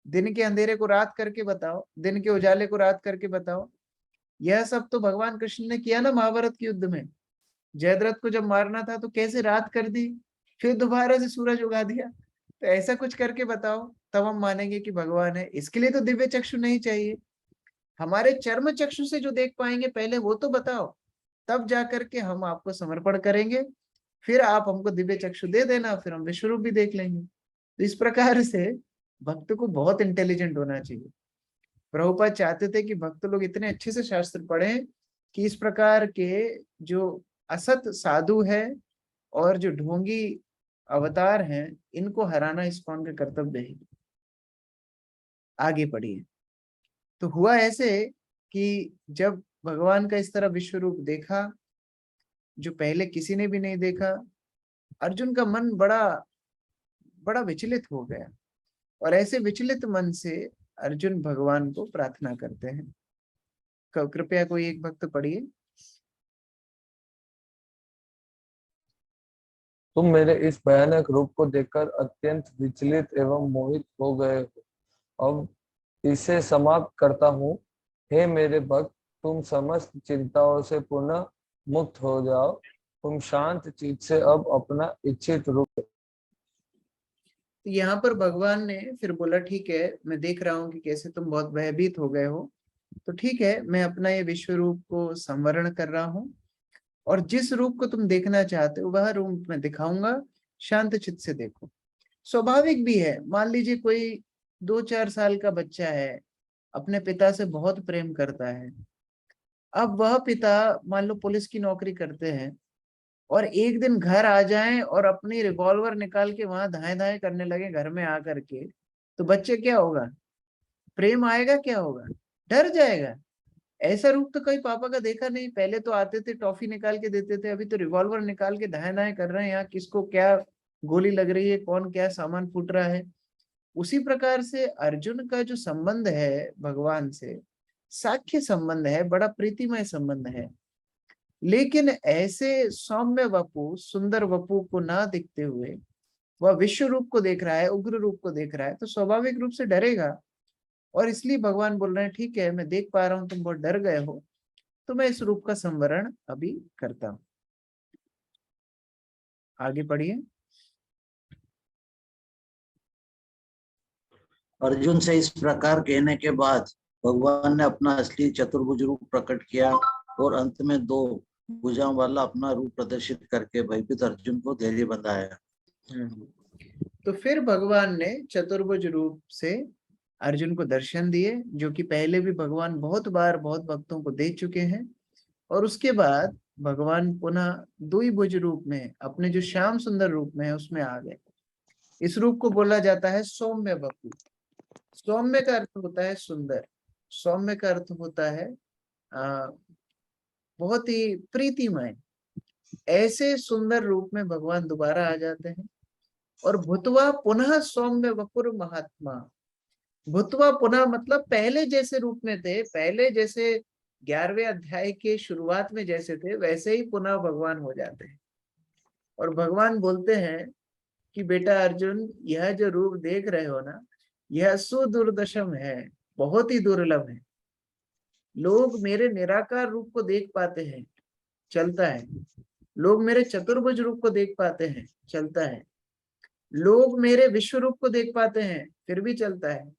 दिन के अंधेरे को रात करके बताओ, दिन के उजाले को रात करके बताओ। यह सब तो भगवान कृष्ण ने किया ना महाभारत के युद्ध में। जयद्रथ को जब मारना था तो कैसे रात कर दी, फिर दोबारा से सूरज उगा दिया। तो ऐसा कुछ करके बताओ, तब हम मानेंगे कि भगवान है। इसके लिए तो दिव्य चक्षु नहीं चाहिए, हमारे चर्म चक्षु से जो देख पाएंगे पहले वो तो बताओ, तब जाकर के हम आपको समर्पण करेंगे, फिर आप हमको दिव्य चक्षु दे देना, फिर हम विश्व रूप भी देख लेंगे। तो इस प्रकार से भक्त को बहुत इंटेलिजेंट होना चाहिए। प्रभुपाद चाहते थे कि भक्त लोग इतने अच्छे से शास्त्र पढ़ें कि इस प्रकार के जो असत साधु है और जो ढोंगी अवतार हैं इनको हराना इस्कॉन का कर्तव्य है। आगे पढ़िए। तो हुआ ऐसे कि जब भगवान का इस तरह विश्व रूप देखा, जो पहले किसी ने भी नहीं देखा। अर्जुन का मन बड़ा बड़ा विचलित हो गया, और ऐसे विचलित मन से अर्जुन भगवान को प्रार्थना करते हैं। कृपया कोई एक भक्त पढ़िए। तुम मेरे इस भयानक रूप को देखकर अत्यंत विचलित एवं मोहित हो गए हो। अब इसे समाप्त करता हूँ। हे मेरे भक्त, तुम समस्त चिंताओं से पुनः मुक्त हो जाओ। तुम शांत चित्त से अब अपना इच्छित रूप। तो यहाँ पर भगवान ने फिर बोला, ठीक है, मैं देख रहा हूँ कि कैसे तुम बहुत भयभीत हो गए हो, तो ठीक है, मैं अपना ये विश्व रूप को संवरण कर रहा हूँ, और जिस रूप को तुम देखना चाहते हो वह रूप मैं दिखाऊंगा, शांत चित्त से देखो। स्वाभाविक भी है, मान लीजिए कोई 2-4 साल का बच्चा है, अपने पिता से बहुत प्रेम करता है। अब वह पिता मान लो पुलिस की नौकरी करते हैं, और एक दिन घर आ जाएं और अपनी रिवॉल्वर निकाल के वहां धाए धाए करने लगे घर में आकर के, तो बच्चे क्या होगा? प्रेम आएगा, क्या होगा? डर जाएगा। ऐसा रूप तो कई पापा का देखा नहीं। पहले तो आते थे टॉफी निकाल के देते थे, अभी तो रिवॉल्वर निकाल के धाए धाए कर रहे हैं, यहाँ किसको क्या गोली लग रही है, कौन क्या सामान फूट रहा है। उसी प्रकार से अर्जुन का जो संबंध है भगवान से, साख्य संबंध है, बड़ा प्रीतिमय संबंध है। लेकिन ऐसे सौम्य वपु, सुंदर वपु को ना दिखते हुए वह विश्व रूप को देख रहा है, उग्र रूप को देख रहा है, तो स्वाभाविक रूप से डरेगा। और इसलिए भगवान बोल रहे हैं, ठीक है, मैं देख पा रहा हूं तुम बहुत डर गए हो, तो मैं इस रूप का संवरण अभी करता हूं। आगे पढ़िए। अर्जुन से इस प्रकार कहने के बाद भगवान ने अपना असली चतुर्भुज रूप प्रकट किया और अंत में 2 भुजाओं वाला अपना रूप प्रदर्शित करके भयभीत अर्जुन को धैर्य बंधाया। तो फिर भगवान ने चतुर्भुज रूप से अर्जुन को दर्शन दिए, जो कि पहले भी भगवान बहुत बार बहुत भक्तों को दे चुके हैं। और उसके बाद भगवान पुनः द्विभुज रूप में, अपने जो श्याम सुंदर रूप में है उसमें आ गए। इस रूप को बोला जाता है सौम्य वपु। सौम्य का अर्थ होता है सुंदर, सौम्य का अर्थ होता है बहुत ही प्रीतिमय। ऐसे सुंदर रूप में भगवान दोबारा आ जाते हैं। और भूतवा पुनः सौम्य वपुर महात्मा। भूतवा पुनः मतलब पहले जैसे रूप में थे, पहले जैसे 11वें अध्याय के शुरुआत में जैसे थे, वैसे ही पुनः भगवान हो जाते हैं। और भगवान बोलते हैं कि बेटा अर्जुन, यह जो रूप देख रहे हो ना, यह सुदुर्दशम है, बहुत ही दुर्लभ है। लोग मेरे निराकार रूप को देख पाते हैं, चलता है। लोग मेरे चतुर्भुज रूप को देख पाते हैं, चलता है। लोग मेरे विश्व रूप को देख पाते हैं, फिर भी चलता है।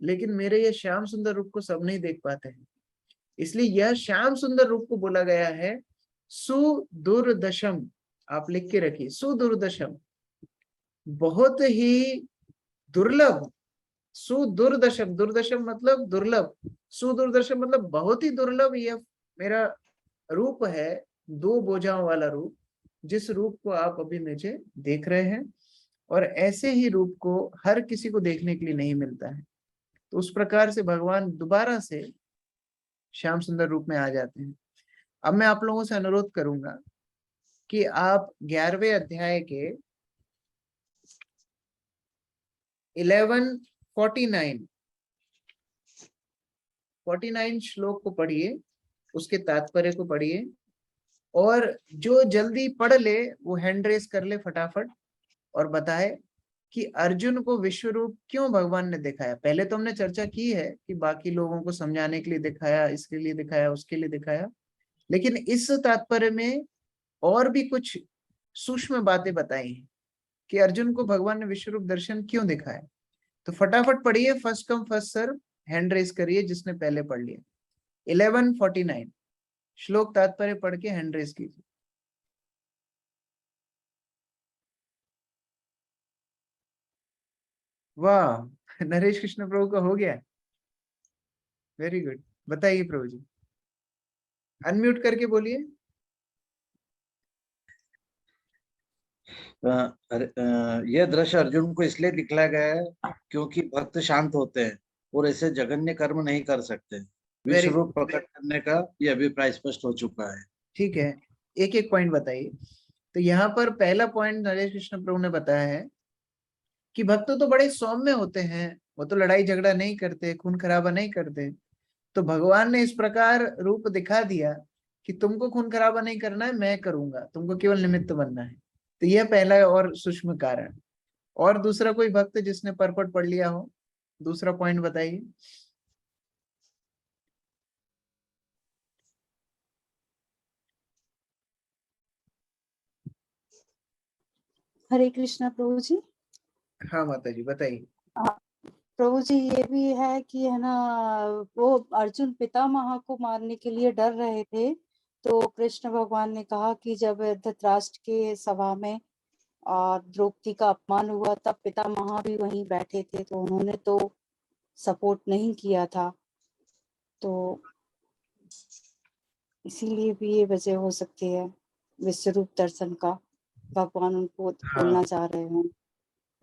लेकिन मेरे ये श्याम सुंदर रूप को सब नहीं देख पाते हैं। इसलिए यह श्याम सुंदर रूप को बोला गया है सुदुर्दशम। आप लिख के रखिए, सुदुर्दशम, बहुत ही दुर्लभ। सुदुर्दशम, दुर्दशम मतलब दुर्लभ, सुदुर्दशम मतलब बहुत ही दुर्लभ यह मेरा रूप है, 2 भुजाओं वाला रूप, जिस रूप को आप अभी मुझे देख रहे हैं। और ऐसे ही रूप को हर किसी को देखने के लिए नहीं मिलता है। तो उस प्रकार से भगवान दोबारा से श्याम सुंदर रूप में आ जाते हैं। अब मैं आप लोगों से अनुरोध करूंगा कि आप 11वें अध्याय के 49 श्लोक को पढ़िए, उसके तात्पर्य को पढ़िए, और जो जल्दी पढ़ ले वो हैंड रेस कर ले फटाफट और बताए कि अर्जुन को विश्व रूप क्यों भगवान ने दिखाया। पहले तो हमने चर्चा की है कि बाकी लोगों को समझाने के लिए दिखाया, इसके लिए दिखाया, उसके लिए दिखाया, लेकिन इस तात्पर्य में और भी कुछ सूक्ष्म बातें बताई हैं कि अर्जुन को भगवान ने विश्व रूप दर्शन क्यों दिखाया। तो फटाफट पढ़िए, first come first serve, hand raise करिए जिसने पहले पढ़ लिया। 1149 श्लोक तात्पर्य पढ़ के हैंड रेस कीजिए। वाह, नरेश कृष्ण प्रभु का हो गया, वेरी गुड। बताइए प्रभु जी, अनम्यूट करके बोलिए। यह दृश्य अर्जुन को इसलिए दिखलाया गया है क्योंकि भक्त शांत होते हैं और ऐसे जघन्य कर्म नहीं कर सकते। विश्व रूप प्रकट करने का यह अभिप्राय स्पष्ट हो चुका है। ठीक है, एक एक पॉइंट बताइए। तो यहाँ पर पहला पॉइंट नरेश कृष्ण प्रभु ने बताया है कि भक्त तो बड़े सौम्य होते हैं, वो तो लड़ाई झगड़ा नहीं करते, खून खराबा नहीं करते। तो भगवान ने इस प्रकार रूप दिखा दिया कि तुमको खून खराबा नहीं करना है, मैं करूंगा, तुमको केवल निमित्त बनना है। तो यह पहला और सूक्ष्म कारण। और दूसरा कोई भक्त जिसने परपट पढ़ लिया हो, दूसरा पॉइंट बताइए। हरे कृष्णा प्रभु जी। हाँ माता जी बताइए। प्रभु जी ये भी है कि है ना, वो अर्जुन पितामह को मारने के लिए डर रहे थे, तो कृष्ण भगवान ने कहा कि जब धृतराष्ट्र के सभा में द्रौपदी का अपमान हुआ तब पितामह भी वहीं बैठे थे, तो उन्होंने तो सपोर्ट नहीं किया था, तो इसीलिए भी ये वजह हो सकती है विश्वरूप दर्शन का, भगवान उनको बोलना चाह रहे हैं।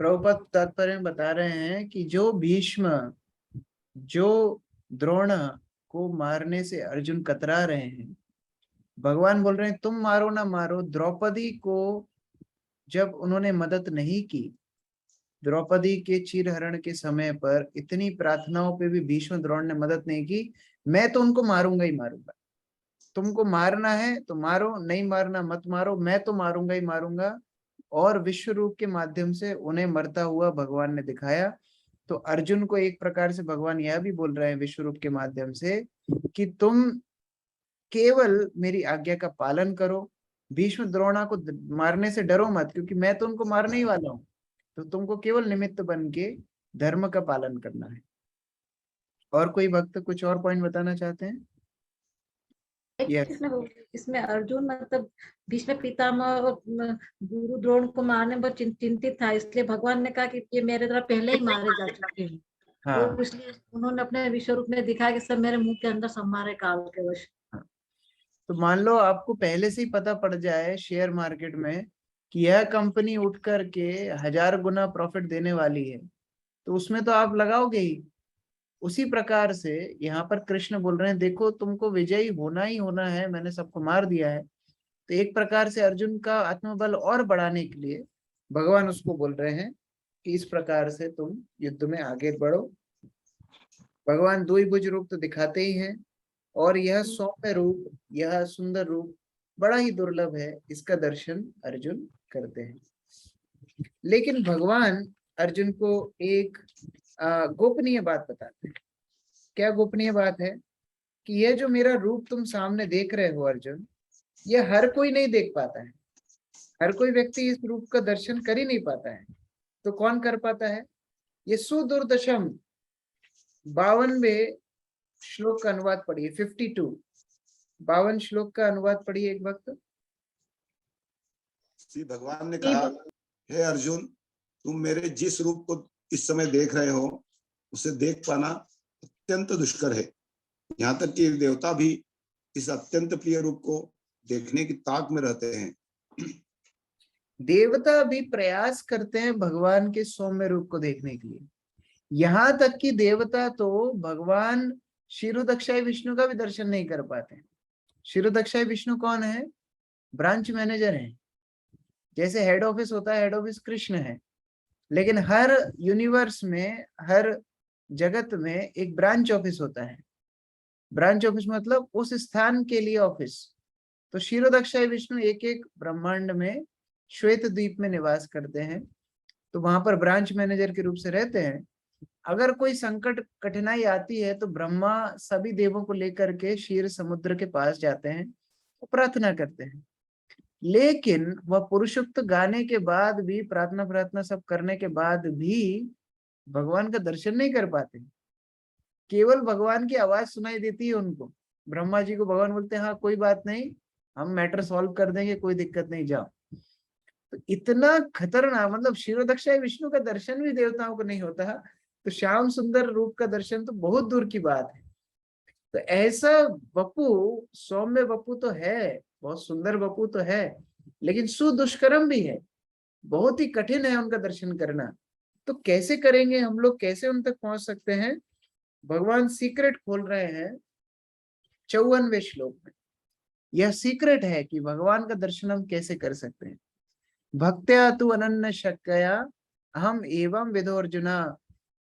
प्रभुपाद तात्पर्य में बता रहे हैं कि जो भीष्म, जो द्रोण को मारने से अर्जुन कतरा रहे हैं, भगवान बोल रहे हैं तुम मारो ना मारो, द्रौपदी को जब उन्होंने मदद नहीं की, द्रौपदी के चीरहरण के समय पर इतनी प्रार्थनाओं पे भी भीष्म द्रोण ने मदद नहीं की, मैं तो उनको मारूंगा ही मारूंगा। तुमको मारना है तो मारो, नहीं मारना मत मारो, मैं तो मारूंगा ही मारूंगा। और विश्व रूप के माध्यम से उन्हें मरता हुआ भगवान ने दिखाया। तो अर्जुन को एक प्रकार से भगवान यह भी बोल रहे हैं विश्व रूप के माध्यम से कि तुम केवल मेरी आज्ञा का पालन करो, भीष्म द्रोणा को मारने से डरो मत, क्योंकि मैं तो उनको मारने ही वाला हूँ। तो तुमको केवल निमित्त बन के धर्म का पालन करना है। और कोई भक्त कुछ और पॉइंट बताना चाहते हैं? इसमें अर्जुन मतलब भीष्म पितामह और गुरु द्रोण को मारने में बहुत चिंतित था, इसलिए भगवान ने कहा कि ये मेरे द्वारा पहले ही मारे जा चुके हैं। हाँ। तो इसलिए उन्होंने अपने विश्व रूप में दिखाया कि सब मेरे मुंह के अंदर समारे काल के वश। तो मान लो आपको पहले से ही पता पड़ जाए शेयर मार्केट में कि यह कंपनी उठ करके 1000 गुना प्रॉफिट देने वाली है, तो उसमें तो आप लगाओगे ही। उसी प्रकार से यहाँ पर कृष्ण बोल रहे हैं देखो तुमको विजयी होना ही होना है, मैंने सबको मार दिया है। तो एक प्रकार से अर्जुन का आत्मबल और बढ़ाने के लिए भगवान उसको बोल रहे हैं कि इस प्रकार से तुम युद्ध में आगे बढ़ो। भगवान द्विभुज रूप तो दिखाते ही हैं, और यह सौम्य रूप, यह सुंदर रूप बड़ा ही दुर्लभ है, इसका दर्शन अर्जुन करते हैं। लेकिन भगवान अर्जुन को एक गोपनीय बात बताते हैं। क्या गोपनीय बात है? कि यह जो मेरा रूप तुम सामने देख रहे हो अर्जुन, यह हर कोई नहीं देख पाता है, हर कोई व्यक्ति इस रूप का दर्शन कर ही नहीं पाता है। तो कौन कर पाता है? ये सुदुर्दशम 52वें श्लोक का अनुवाद पढ़िए, 52 52 श्लोक का अनुवाद पढ़िए एक वक्त। श्री भगवान ने कहा, हे अर्जुन, तुम मेरे जिस रूप को इस समय देख रहे हो उसे देख पाना अत्यंत दुष्कर है। यहाँ तक कि देवता भी इस अत्यंत प्रिय रूप को देखने की ताक में रहते हैं। देवता भी प्रयास करते हैं भगवान के सौम्य रूप को देखने के लिए। यहाँ तक कि देवता तो भगवान क्षीरोदक्षाय विष्णु का भी दर्शन नहीं कर पाते। क्षीरोदक्षाय विष्णु कौन है? ब्रांच मैनेजर है। जैसे हेड ऑफिस होता है, हेड ऑफिस कृष्ण है, लेकिन हर यूनिवर्स में, हर जगत में एक ब्रांच ऑफिस होता है। ब्रांच ऑफिस मतलब उस स्थान के लिए ऑफिस। तो क्षीरोदक्षाय विष्णु एक एक ब्रह्मांड में श्वेत द्वीप में निवास करते हैं, तो वहां पर ब्रांच मैनेजर के रूप से रहते हैं। अगर कोई संकट कठिनाई आती है तो ब्रह्मा सभी देवों को लेकर के क्षीर समुद्र के पास जाते हैं, तो प्रार्थना करते हैं। लेकिन वह पुरुषोक्त गाने के बाद भी, प्रार्थना सब करने के बाद भी भगवान का दर्शन नहीं कर पाते। केवल भगवान की आवाज सुनाई देती है उनको। ब्रह्मा जी को भगवान बोलते हैं हाँ कोई बात नहीं, हम मैटर सॉल्व कर देंगे, कोई दिक्कत नहीं, जाओ। तो इतना खतरनाक, मतलब क्षीरोदक्षाय विष्णु का दर्शन भी देवताओं को नहीं होता, तो श्याम सुंदर रूप का दर्शन तो बहुत दूर की बात है। तो ऐसा वपु, सौम्य वपु तो है, बहुत सुंदर वपु तो है, लेकिन सुदुष्करम भी है, बहुत ही कठिन है उनका दर्शन करना। तो कैसे करेंगे हम लोग, कैसे उन तक पहुंच सकते हैं? भगवान सीक्रेट खोल रहे हैं 54वें श्लोक में। यह सीक्रेट है कि भगवान का दर्शन हम कैसे कर सकते हैं। भक्त्या तु अनन्य शक्या अहम एवं विदो अर्जुना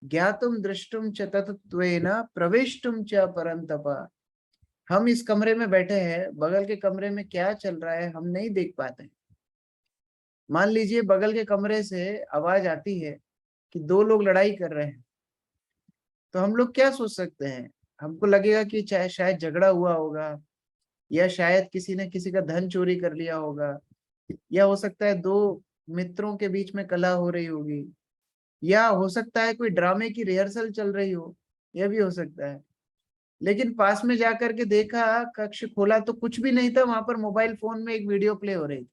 ज्ञातुम दृष्टुम च तत्त्वेन प्रवेष्टुम च परंतप। हम इस कमरे में बैठे हैं, बगल के कमरे में क्या चल रहा है हम नहीं देख पाते। मान लीजिए बगल के कमरे से आवाज आती है कि दो लोग लड़ाई कर रहे हैं, तो हम लोग क्या सोच सकते हैं? हमको लगेगा कि चाहे शायद झगड़ा हुआ होगा, या शायद किसी ने किसी का धन चोरी कर लिया होगा, या हो सकता है दो मित्रों के बीच में कलह हो रही होगी, या हो सकता है कोई ड्रामे की रिहर्सल चल रही हो, यह भी हो सकता है। लेकिन पास में जाकर के देखा, कक्ष खोला तो कुछ भी नहीं था, वहां पर मोबाइल फोन में एक वीडियो प्ले हो रही थी।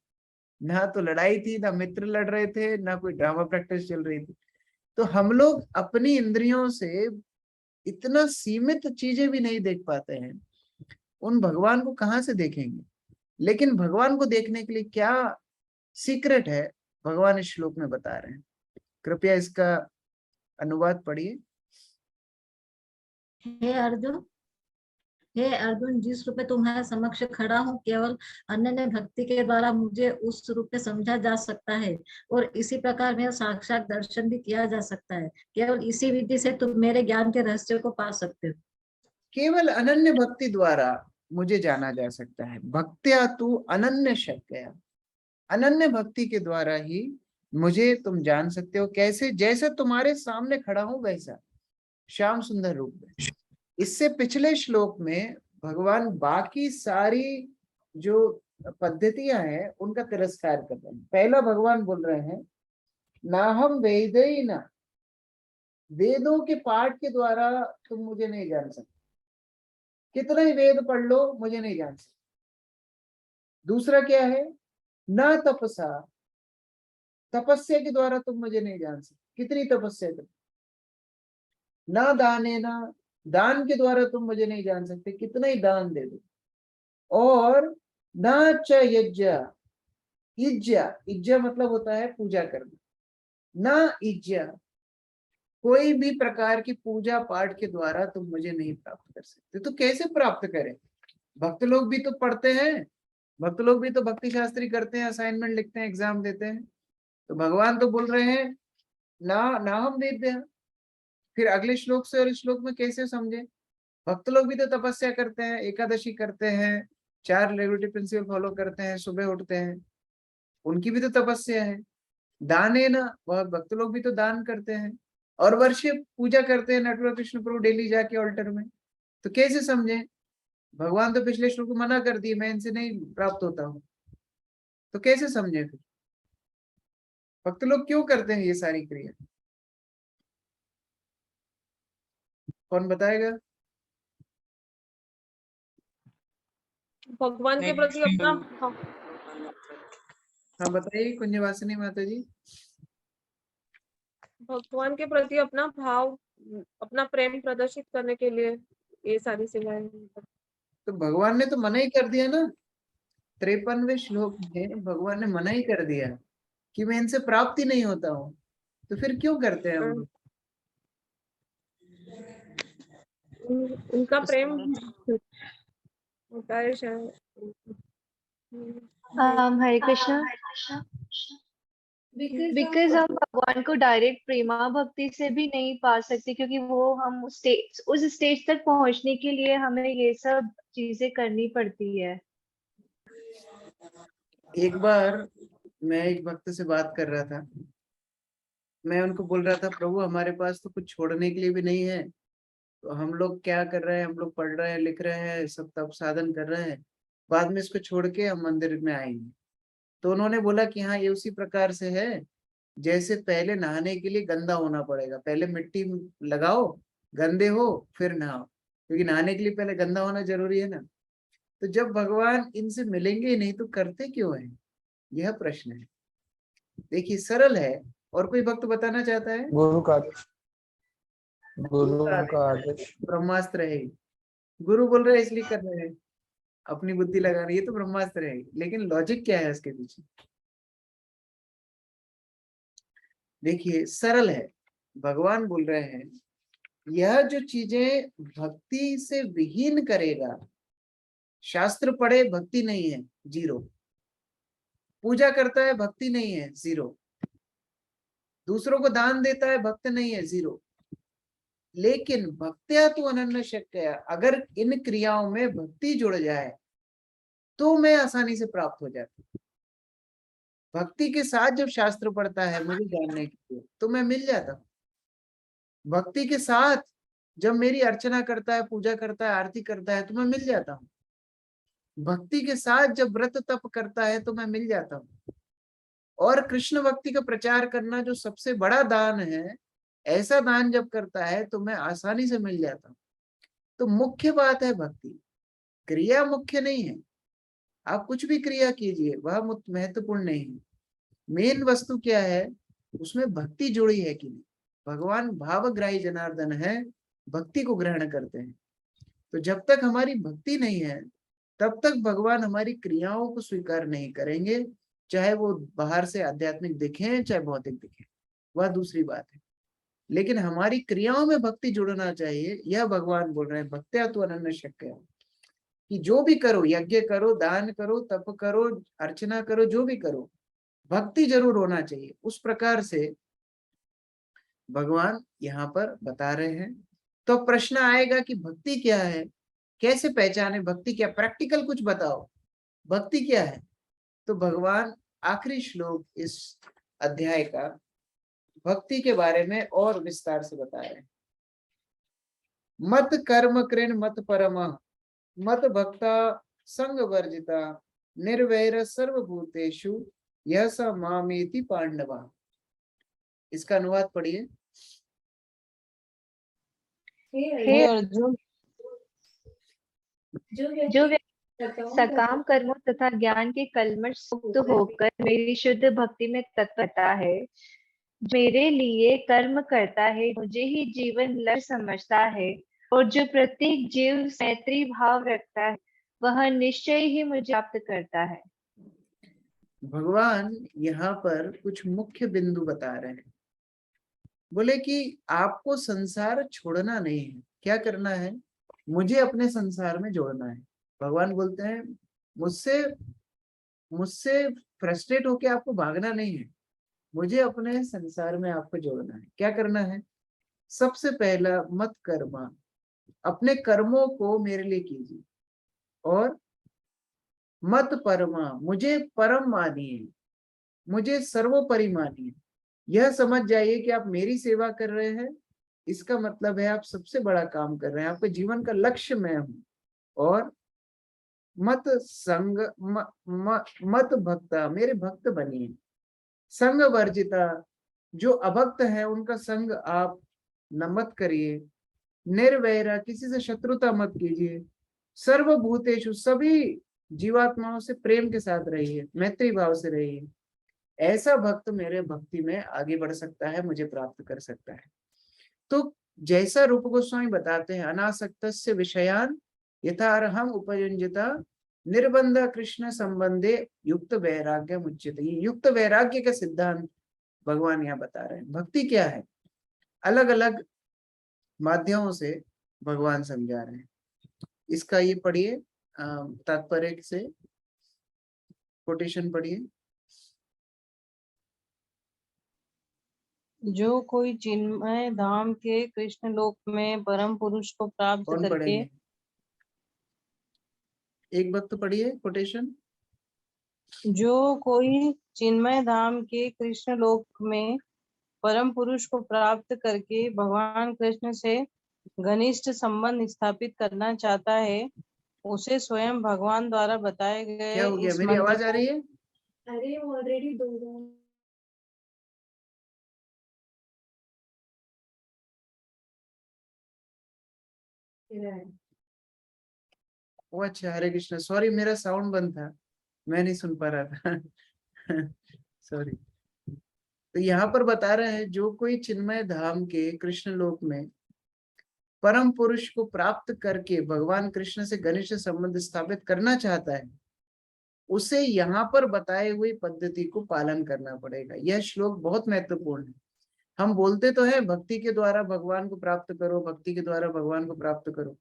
ना तो लड़ाई थी, ना मित्र लड़ रहे थे, ना कोई ड्रामा प्रैक्टिस चल रही थी। तो हम लोग अपनी इंद्रियों से इतना सीमित चीजें भी नहीं देख पाते हैं, उन भगवान को कहाँ से देखेंगे? लेकिन भगवान को देखने के लिए क्या सीक्रेट है, भगवान इस श्लोक में बता रहे हैं। कृपया इसका अनुवाद पढ़िए। हे अर्जुन, जिस रूप में तुम्हारे समक्ष खड़ा हूँ, केवल अनन्य भक्ति के द्वारा मुझे उस रूप में समझा जा सकता है, और इसी प्रकार मेरा साक्षात दर्शन भी किया जा सकता है। केवल इसी विधि से तुम मेरे ज्ञान के रहस्य को पा सकते हो। केवल अनन्य भक्ति द्वारा मुझे जाना जा सकता है। भक्त्या तु अनन्य शक्या, अनन्य भक्ति के द्वारा ही मुझे तुम जान सकते हो। कैसे? जैसे तुम्हारे सामने खड़ा हूं वैसा, श्याम सुंदर रूप में। इससे पिछले श्लोक में भगवान बाकी सारी जो पद्धतियां हैं उनका तिरस्कार कर रहे हैं। पहला भगवान बोल रहे हैं, ना हम वेदई ना, वेदों के पाठ के द्वारा तुम मुझे नहीं जान सकते, कितना ही वेद पढ़ लो मुझे नहीं जान सकते। दूसरा क्या है? ना तपसा, तपस्या के द्वारा तुम मुझे नहीं जान सकते, कितनी तपस्या कर। ना दाने ना, दान के द्वारा तुम मुझे नहीं जान सकते, कितना ही दान दे दो। और ना च यज्ञ, इज्जा, इज्जा मतलब होता है पूजा करना, ना इज्जा, कोई भी प्रकार की पूजा पाठ के द्वारा तुम मुझे नहीं प्राप्त कर सकते। तो कैसे प्राप्त करें? भक्त लोग भी तो पढ़ते हैं, भक्त लोग भी तो भक्ति शास्त्री करते हैं, असाइनमेंट लिखते हैं, एग्जाम देते हैं। तो भगवान तो बोल रहे हैं ना हम वेद्य। फिर अगले श्लोक से और इस श्लोक में कैसे समझे? भक्त लोग भी तो तपस्या करते हैं, एकादशी करते हैं, 4 रेगुलेटरी प्रिंसिपल फॉलो करते हैं, सुबह उठते हैं, उनकी भी तो तपस्या है। दाने ना, वह भक्त लोग भी तो दान करते हैं, और वर्षे पूजा करते हैं नटवर कृष्ण प्रभु डेली जाके ऑल्टर में। तो कैसे समझे? भगवान तो पिछले श्लोक को मना कर दिए, मैं इनसे नहीं प्राप्त होता हूँ, तो कैसे समझे? फिर भक्त लोग क्यों करते हैं ये सारी क्रिया? कौन बताएगा? भगवान के प्रति अपना हाँ बताइए कुंजवासिनी माता जी। भगवान के प्रति अपना भाव, अपना प्रेम प्रदर्शित करने के लिए ये सारी सेवाएं। तो भगवान ने तो मना ही कर दिया ना, 53वें श्लोक में भगवान ने मना ही कर दिया कि मैं इनसे प्राप्त ही नहीं होता हूँ, तो फिर क्यों करते हैं हम लोग? उनका प्रेम होता है शायद। हरे कृष्णा। बिकॉज हम भगवान को डायरेक्ट प्रेमा भक्ति से भी नहीं पा सकते, क्योंकि वो हम उस स्टेज तक पहुंचने के लिए हमें ये सब चीजें करनी पड़ती है। एक बार मैं एक भक्त से बात कर रहा था, मैं उनको बोल रहा था, प्रभु हमारे पास तो कुछ छोड़ने के लिए भी नहीं है, तो हम लोग क्या कर रहे हैं? हम लोग पढ़ रहे हैं, लिख रहे हैं, सब तप साधन कर रहे हैं, बाद में इसको छोड़ के हम मंदिर में आएंगे। तो उन्होंने बोला कि हाँ, ये उसी प्रकार से है जैसे पहले नहाने के लिए गंदा होना पड़ेगा, पहले मिट्टी लगाओ, गंदे हो, फिर नहाओ, क्योंकि नहाने के लिए पहले गंदा होना जरूरी है ना। तो जब भगवान इनसे मिलेंगे ही नहीं तो करते क्यों हैं? यह प्रश्न है। देखिए सरल है। और कोई भक्त बताना चाहता है? गुरु का आदेश, गुरु का आदेश ब्रह्मास्त्र है। गुरु बोल रहे हैं इसलिए कर रहे हैं, अपनी बुद्धि लगा रही है, तो ब्रह्मास्त्र है। लेकिन लॉजिक क्या है इसके पीछे? देखिए सरल है। भगवान बोल रहे हैं यह जो चीजें भक्ति से विहीन करेगा शास्त्र पढ़े भक्ति नहीं है, 0। पूजा करता है भक्ति नहीं है, 0। दूसरों को दान देता है भक्त नहीं है, 0। लेकिन भक्त्या तो अनन्य शक्य, अगर इन क्रियाओं में भक्ति जुड़ जाए तो मैं आसानी से प्राप्त हो जाती हूँ। भक्ति के साथ जब शास्त्र पढ़ता है मुझे जानने के लिए तो मैं मिल जाता हूँ। भक्ति के साथ जब मेरी अर्चना करता है, पूजा करता है, आरती करता है तो मैं मिल जाता हूँ। भक्ति के साथ जब व्रत तप करता है तो मैं मिल जाता हूँ। और कृष्ण भक्ति का प्रचार करना जो सबसे बड़ा दान है, ऐसा दान जब करता है तो मैं आसानी से मिल जाता हूँ। तो मुख्य बात है भक्ति, क्रिया मुख्य नहीं है। आप कुछ भी क्रिया कीजिए वह महत्वपूर्ण नहीं है। मेन वस्तु क्या है, उसमें भक्ति जुड़ी है कि नहीं। भगवान भावग्राही जनार्दन है, भक्ति को ग्रहण करते हैं। तो जब तक हमारी भक्ति नहीं है तब तक भगवान हमारी क्रियाओं को स्वीकार नहीं करेंगे, चाहे वो बाहर से आध्यात्मिक दिखें चाहे भौतिक दिखें, वह दूसरी बात है। लेकिन हमारी क्रियाओं में भक्ति जुड़ना चाहिए। यह भगवान बोल रहे हैं भक्त्या तो अनन्य शक्य, कि जो भी करो, यज्ञ करो, दान करो, तप करो, अर्चना करो, जो भी करो, भक्ति जरूर होना चाहिए। उस प्रकार से भगवान यहाँ पर बता रहे हैं। तो प्रश्न आएगा कि भक्ति क्या है, कैसे पहचाने भक्ति क्या, प्रैक्टिकल कुछ बताओ, भक्ति क्या है। तो भगवान आखिरी श्लोक इस अध्याय का भक्ति के बारे में और विस्तार से बता रहे हैं। मत कर्म कृण मत परम मत भक्ता संग वर्जिता निर्वैर सर्वभूतेषु यह स मामेति पांडवा। इसका अनुवाद पढ़िए। हे अर्जुन, जो व्यक्ति सकाम कर्मों तथा ज्ञान के कलमश से मुक्त होकर मेरी शुद्ध भक्ति में तत्परता है, मेरे लिए कर्म करता है, मुझे ही जीवन लक्ष्य समझता है और जो प्रत्येक जीव से मैत्री भाव रखता है वह निश्चय ही मुझे प्राप्त करता है। भगवान यहाँ पर कुछ मुख्य बिंदु बता रहे हैं। बोले कि आपको संसार छोड़ना नहीं है, क्या करना है, मुझे अपने संसार में जोड़ना है। भगवान बोलते हैं मुझसे फ्रस्ट्रेट होके आपको भागना नहीं है, मुझे अपने संसार में आपको जोड़ना है। क्या करना है, सबसे पहला मत कर्मा, अपने कर्मों को मेरे लिए कीजिए। और मत परमा, मुझे परम मानिए, मुझे सर्वोपरि मानिए। यह समझ जाइए कि आप मेरी सेवा कर रहे हैं, इसका मतलब है आप सबसे बड़ा काम कर रहे हैं, आपके जीवन का लक्ष्य मैं हूं। और मत संग मत भक्ता, मेरे भक्त बनिए। संग वर्जिता, जो अभक्त है उनका संग आप न मत करिए। निर्वैरा, किसी से शत्रुता मत कीजिए। सर्वभूतेषु, सभी जीवात्माओं से प्रेम के साथ रहिए, मैत्री भाव से रहिए। ऐसा भक्त मेरे भक्ति में आगे बढ़ सकता है, मुझे प्राप्त कर सकता है। तो जैसा रूप गोस्वामी बताते हैं, अनासक्तस्य विषयान यथार्हम उपयुञ्जता निर्बंध कृष्ण संबंधे युक्त वैराग्य मुच्यते। युक्त वैराग्य का सिद्धांत भगवान यहाँ बता रहे हैं। भक्ति क्या है, अलग अलग माध्यमों से भगवान समझा रहे हैं। इसका ये पढ़िए, तात्पर्य से कोटेशन पढ़िए। जो कोई चिन्मय धाम के कृष्ण लोक में परम पुरुष को प्राप्त कौन करके, पढ़ेंगे, एक भक्त पढ़िए कोटेशन। जो कोई चिन्मय धाम के कृष्ण लोक में परम पुरुष को प्राप्त करके भगवान कृष्ण से घनिष्ठ संबंध स्थापित करना चाहता है, उसे स्वयं भगवान द्वारा बताए गए क्या हो गया, इस मेरी मंत्र आवाज आ रही है? अरे ऑलरेडी 2 वो अच्छा, हरे कृष्ण। सॉरी, मेरा साउंड बंद था, मैं नहीं सुन पा रहा था। सॉरी। तो यहाँ पर बता रहे हैं, जो कोई चिन्मय धाम के कृष्ण लोक में परम पुरुष को प्राप्त करके भगवान कृष्ण से घनिष्ठ संबंध स्थापित करना चाहता है, उसे यहाँ पर बताए हुई पद्धति को पालन करना पड़ेगा। यह श्लोक बहुत महत्वपूर्ण है। हम बोलते तो हैं भक्ति के द्वारा भगवान को प्राप्त करो, भक्ति के द्वारा भगवान को प्राप्त करो,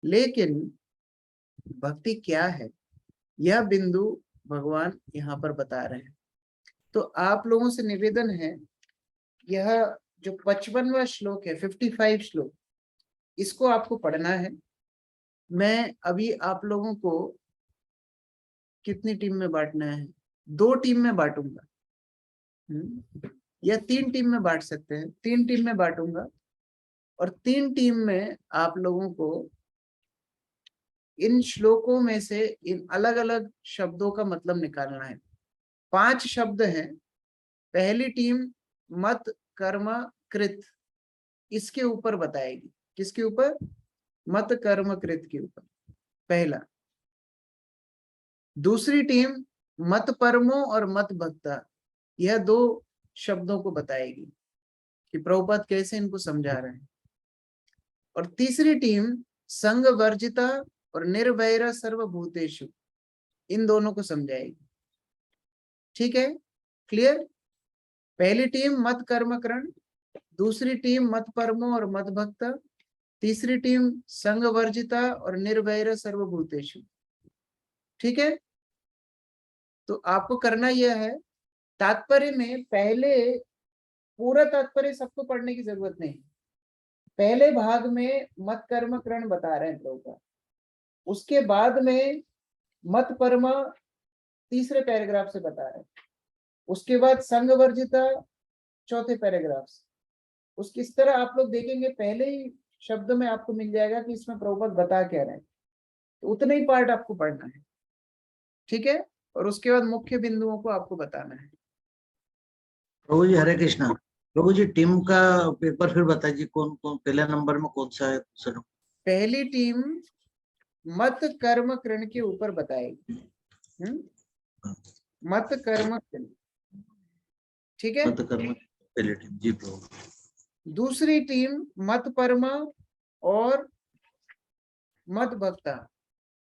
लेकिन भक्ति क्या है, यह बिंदु भगवान यहाँ पर बता रहे हैं। तो आप लोगों से निवेदन है, यह जो 55वां श्लोक है, 55 श्लोक, इसको आपको पढ़ना है। मैं अभी आप लोगों को कितनी टीम में बांटना है, 2 टीम में बांटूंगा, या 3 टीम में बांट सकते हैं, 3 टीम में बांटूंगा, और 3 टीम में आप लोगों को इन श्लोकों में से इन अलग अलग शब्दों का मतलब निकालना है। 5 शब्द हैं। पहली टीम मत कर्म कृत, इसके ऊपर बताएगी। किसके ऊपर? मत कर्म कृत के ऊपर, पहला। दूसरी टीम मत परमो और मत भक्ता, यह 2 शब्दों को बताएगी कि प्रभुपाद कैसे इनको समझा रहे हैं। और तीसरी टीम संग वर्जिता और निर्वैर सर्वभूतेषु, इन दोनों को समझाएगी। ठीक है, क्लियर? पहली टीम मत कर्मकरण, दूसरी टीम मत परमो और मत भक्ता, तीसरी टीम संग वर्जिता और निर्वैर सर्वभूतेषु। ठीक है, तो आपको करना यह है, तात्पर्य में पहले पूरा तात्पर्य सबको पढ़ने की जरूरत नहीं। पहले भाग में मत कर्मकरण बता रहे हैं प्रभुपाद, उसके बाद में मत परमा तीसरे पैराग्राफ से बता रहे हैं, उसके बाद संग वर्जिता चौथे पैराग्राफ से। उसकी इस तरह आप लोग देखेंगे, पहले ही शब्द में आपको मिल जाएगा कि इसमें प्रभुपाद बता क्या रहे हैं, तो उतने ही पार्ट आपको पढ़ना है। ठीक है, और उसके बाद मुख्य बिंदुओं को आपको बताना है। प्रभु जी हरे कृष्णा। प्रभु जी टीम का पेपर फिर बताइए, कौन कौन पहले नंबर में कौन सा है? दूसरा पहली टीम मत कर्म करण के ऊपर बताएगी। मत कर्म करण, ठीक है। मत कर्म पहली टीम, जी प्रभु। दूसरी टीम मत परमा और मत भक्ता,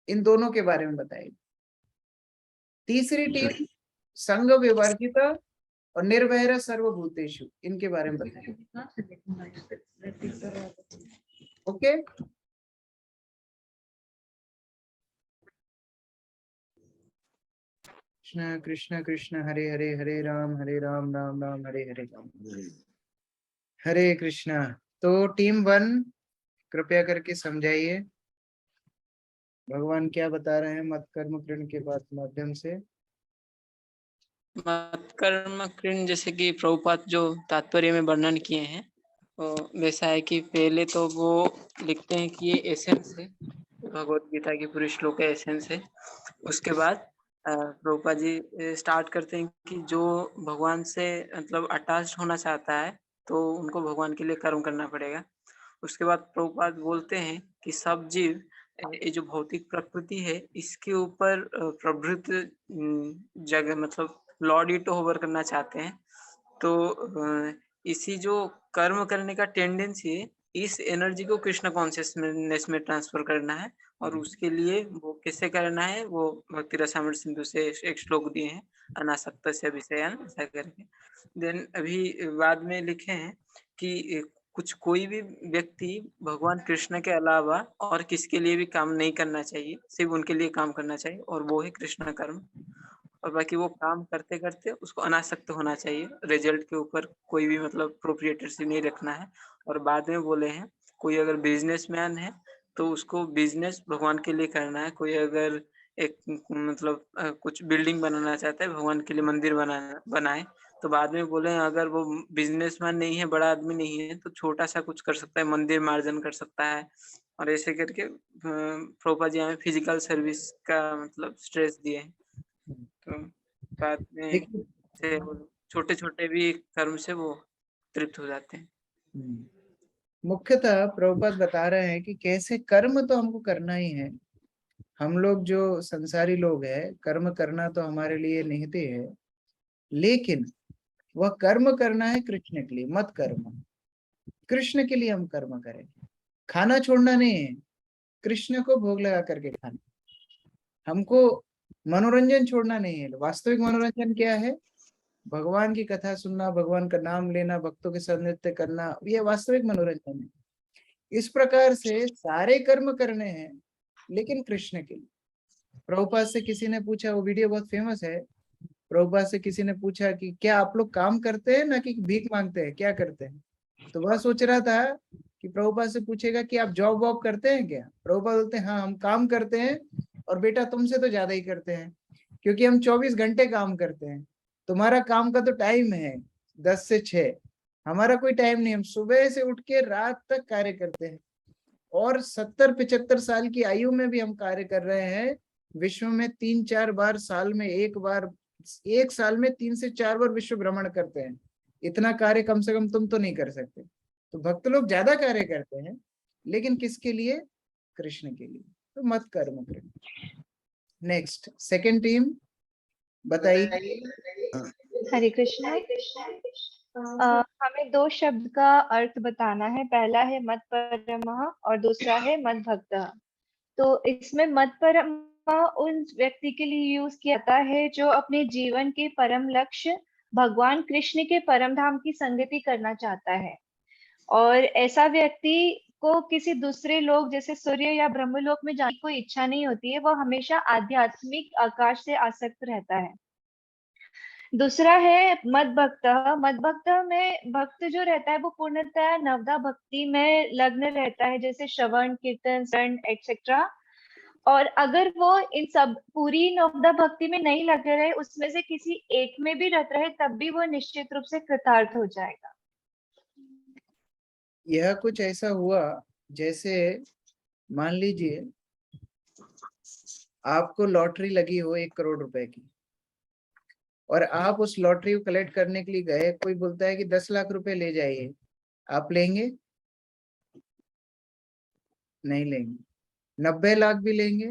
इन दोनों के बारे में बताएगी। तीसरी टीम संग विवर्जिता और निर्वैर सर्वभूतेषु, इनके बारे में बताएगी। ओके, कृष्ण कृष्ण कृष्ण हरे हरे, हरे राम राम राम हरे हरे। हरे कृष्णा। तो टीम 1 कृपया करके समझाइए भगवान क्या बता रहे हैं मत कर्म कृण के बाद माध्यम से। मत कर्म कृण, जैसे कि प्रभुपाद जो तात्पर्य में वर्णन किए हैं, तो वैसा है कि पहले तो वो लिखते हैं कि ये एसेंस है, भगवत गीता की पूरी श्लोक है, एसेंस है। उसके बाद प्रभुपाद जी स्टार्ट करते हैं कि जो भगवान से मतलब अटैच होना चाहता है तो उनको भगवान के लिए कर्म करना पड़ेगा। उसके बाद प्रभुपाद बोलते हैं कि सब जीव ये जो भौतिक प्रकृति है इसके ऊपर प्रभुत्व जगह मतलब लॉर्ड इट होवर करना चाहते हैं। तो इसी जो कर्म करने का टेंडेंसी है, इस एनर्जी को कृष्ण कॉन्शियसनेस में ट्रांसफर करना है। और उसके लिए वो कैसे करना है, वो भक्ति रसामृत सिंधु से एक श्लोक दिए हैं, अनासक्त से विषयान, ऐसा करके। देन अभी बाद में लिखे हैं कि कुछ कोई भी व्यक्ति भगवान कृष्ण के अलावा और किसके लिए भी काम नहीं करना चाहिए, सिर्फ उनके लिए काम करना चाहिए, और वो है कृष्ण कर्म। और बाकी वो काम करते करते उसको अनासक्त होना चाहिए, रिजल्ट के ऊपर कोई भी मतलब प्रोप्रिएटरशिप नहीं रखना है। और बाद में बोले हैं कोई अगर बिजनेसमैन है तो उसको बिजनेस भगवान के लिए करना है। कोई अगर एक मतलब कुछ बिल्डिंग बनाना चाहता है, भगवान के लिए मंदिर बनाए। तो बाद में बोले अगर वो बिजनेसमैन नहीं है, बड़ा आदमी नहीं है, तो छोटा सा कुछ कर सकता है, मंदिर मार्जन कर सकता है। और ऐसे करके प्रभुपाद जी हमें फिजिकल सर्विस का मतलब स्ट्रेस दिए हैं। तो बाद में से छोटे छोटे भी कर्म से वो तृप्त हो जाते हैं। मुख्यतः प्रभुपाद बता रहे हैं कि कैसे कर्म तो हमको करना ही है। हम लोग जो संसारी लोग हैं, कर्म करना तो हमारे लिए निहित है, लेकिन वह कर्म करना है कृष्ण के लिए। मत कर्म, कृष्ण के लिए हम कर्म करें। खाना छोड़ना नहीं है, कृष्ण को भोग लगा करके खाना। हमको मनोरंजन छोड़ना नहीं है। वास्तविक मनोरंजन क्या है? भगवान की कथा सुनना, भगवान का नाम लेना, भक्तों के साथ नृत्य करना, यह वास्तविक मनोरंजन है। इस प्रकार से सारे कर्म करने हैं, लेकिन कृष्ण के लिए। प्रभुपाद से किसी ने पूछा, वो वीडियो बहुत फेमस है, प्रभुपाद से किसी ने पूछा कि क्या आप लोग काम करते हैं ना कि भीख मांगते हैं, क्या करते हैं? तो वह सोच रहा था कि प्रभुपाद से पूछेगा कि आप जॉब वॉब करते हैं क्या? प्रभुपाद बोलते हैं हाँ हम काम करते हैं, और बेटा तुमसे तो ज्यादा ही करते हैं, क्योंकि हम 24 घंटे काम करते हैं। तुम्हारा काम का तो टाइम है 10 से 6, हमारा कोई टाइम नहीं, हम सुबह से उठ के रात तक कार्य करते हैं, और 70-75 साल की आयु में भी हम कार्य कर रहे हैं। विश्व में 3-4 बार साल में, एक साल में 3 से 4 बार विश्व भ्रमण करते हैं। इतना कार्य कम से कम तुम तो नहीं कर सकते। तो भक्त लोग ज्यादा कार्य करते हैं, लेकिन किसके लिए? कृष्ण के लिए। तो मत कर्म करें। नेक्स्ट सेकंड टीम बताइए। हरे कृष्णा। हमें 2 शब्द का अर्थ बताना है। पहला है मत परमः और दूसरा है मत भक्तः। तो इसमें मत परमः उन व्यक्ति के लिए यूज किया जाता है जो अपने जीवन के परम लक्ष्य भगवान कृष्ण के परम धाम की संगति करना चाहता है, और ऐसा व्यक्ति को किसी दूसरे लोक जैसे सूर्य या ब्रह्मलोक में जाने की कोई इच्छा नहीं होती है, वो हमेशा आध्यात्मिक आकाश से आसक्त रहता है। दूसरा है मद भक्त। मद भक्त में भक्त जो रहता है वो पूर्णतः नवदा भक्ति में लग्न रहता है, जैसे श्रवण, कीर्तन, शरण एक्सेट्रा। और अगर वो इन सब पूरी नवदा भक्ति में नहीं लगे रहे, उसमें से किसी एक में भी रत रहे, तब भी वो निश्चित रूप से कृतार्थ हो जाएगा। यह कुछ ऐसा हुआ जैसे मान लीजिए आपको लॉटरी लगी हो 1 करोड़ रुपए की, और आप उस लॉटरी को कलेक्ट करने के लिए गए, कोई बोलता है कि 10 लाख रुपए ले जाइए, आप लेंगे? नहीं लेंगे। 90 लाख भी लेंगे?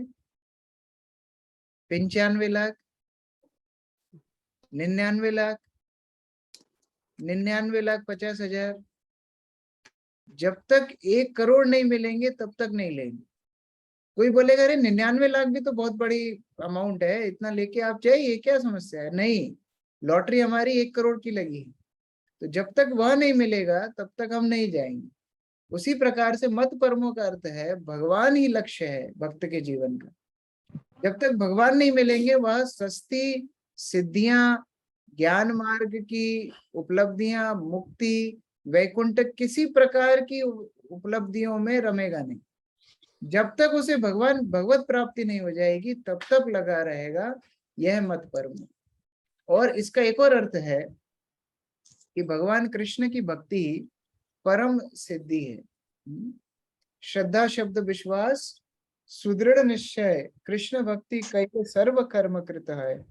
95 लाख? 99 लाख? 99,50,000? जब तक 1 करोड़ नहीं मिलेंगे तब तक नहीं लेंगे। कोई बोलेगा अरे 99 लाख भी तो बहुत बड़ी अमाउंट है, इतना लेके आप जाइए, क्या समस्या है? नहीं, लॉटरी हमारी 1 करोड़ की लगी है, तो जब तक वह नहीं मिलेगा तब तक हम नहीं जाएंगे। उसी प्रकार से मत परमो का अर्थ है भगवान ही लक्ष्य है भक्त के जीवन का। जब तक भगवान नहीं मिलेंगे, वह सस्ती सिद्धियां, ज्ञान मार्ग की उपलब्धियां, मुक्ति, वैकुंठ, किसी प्रकार की उपलब्धियों में रमेगा नहीं। जब तक उसे भगवत प्राप्ति नहीं हो जाएगी तब तक लगा रहेगा। यह मत परमो। और इसका एक और अर्थ है कि भगवान कृष्ण की भक्ति परम सिद्धि है। श्रद्धा शब्द विश्वास सुदृढ़ निश्चय कृष्ण भक्ति कई सर्व कर्म कृत है।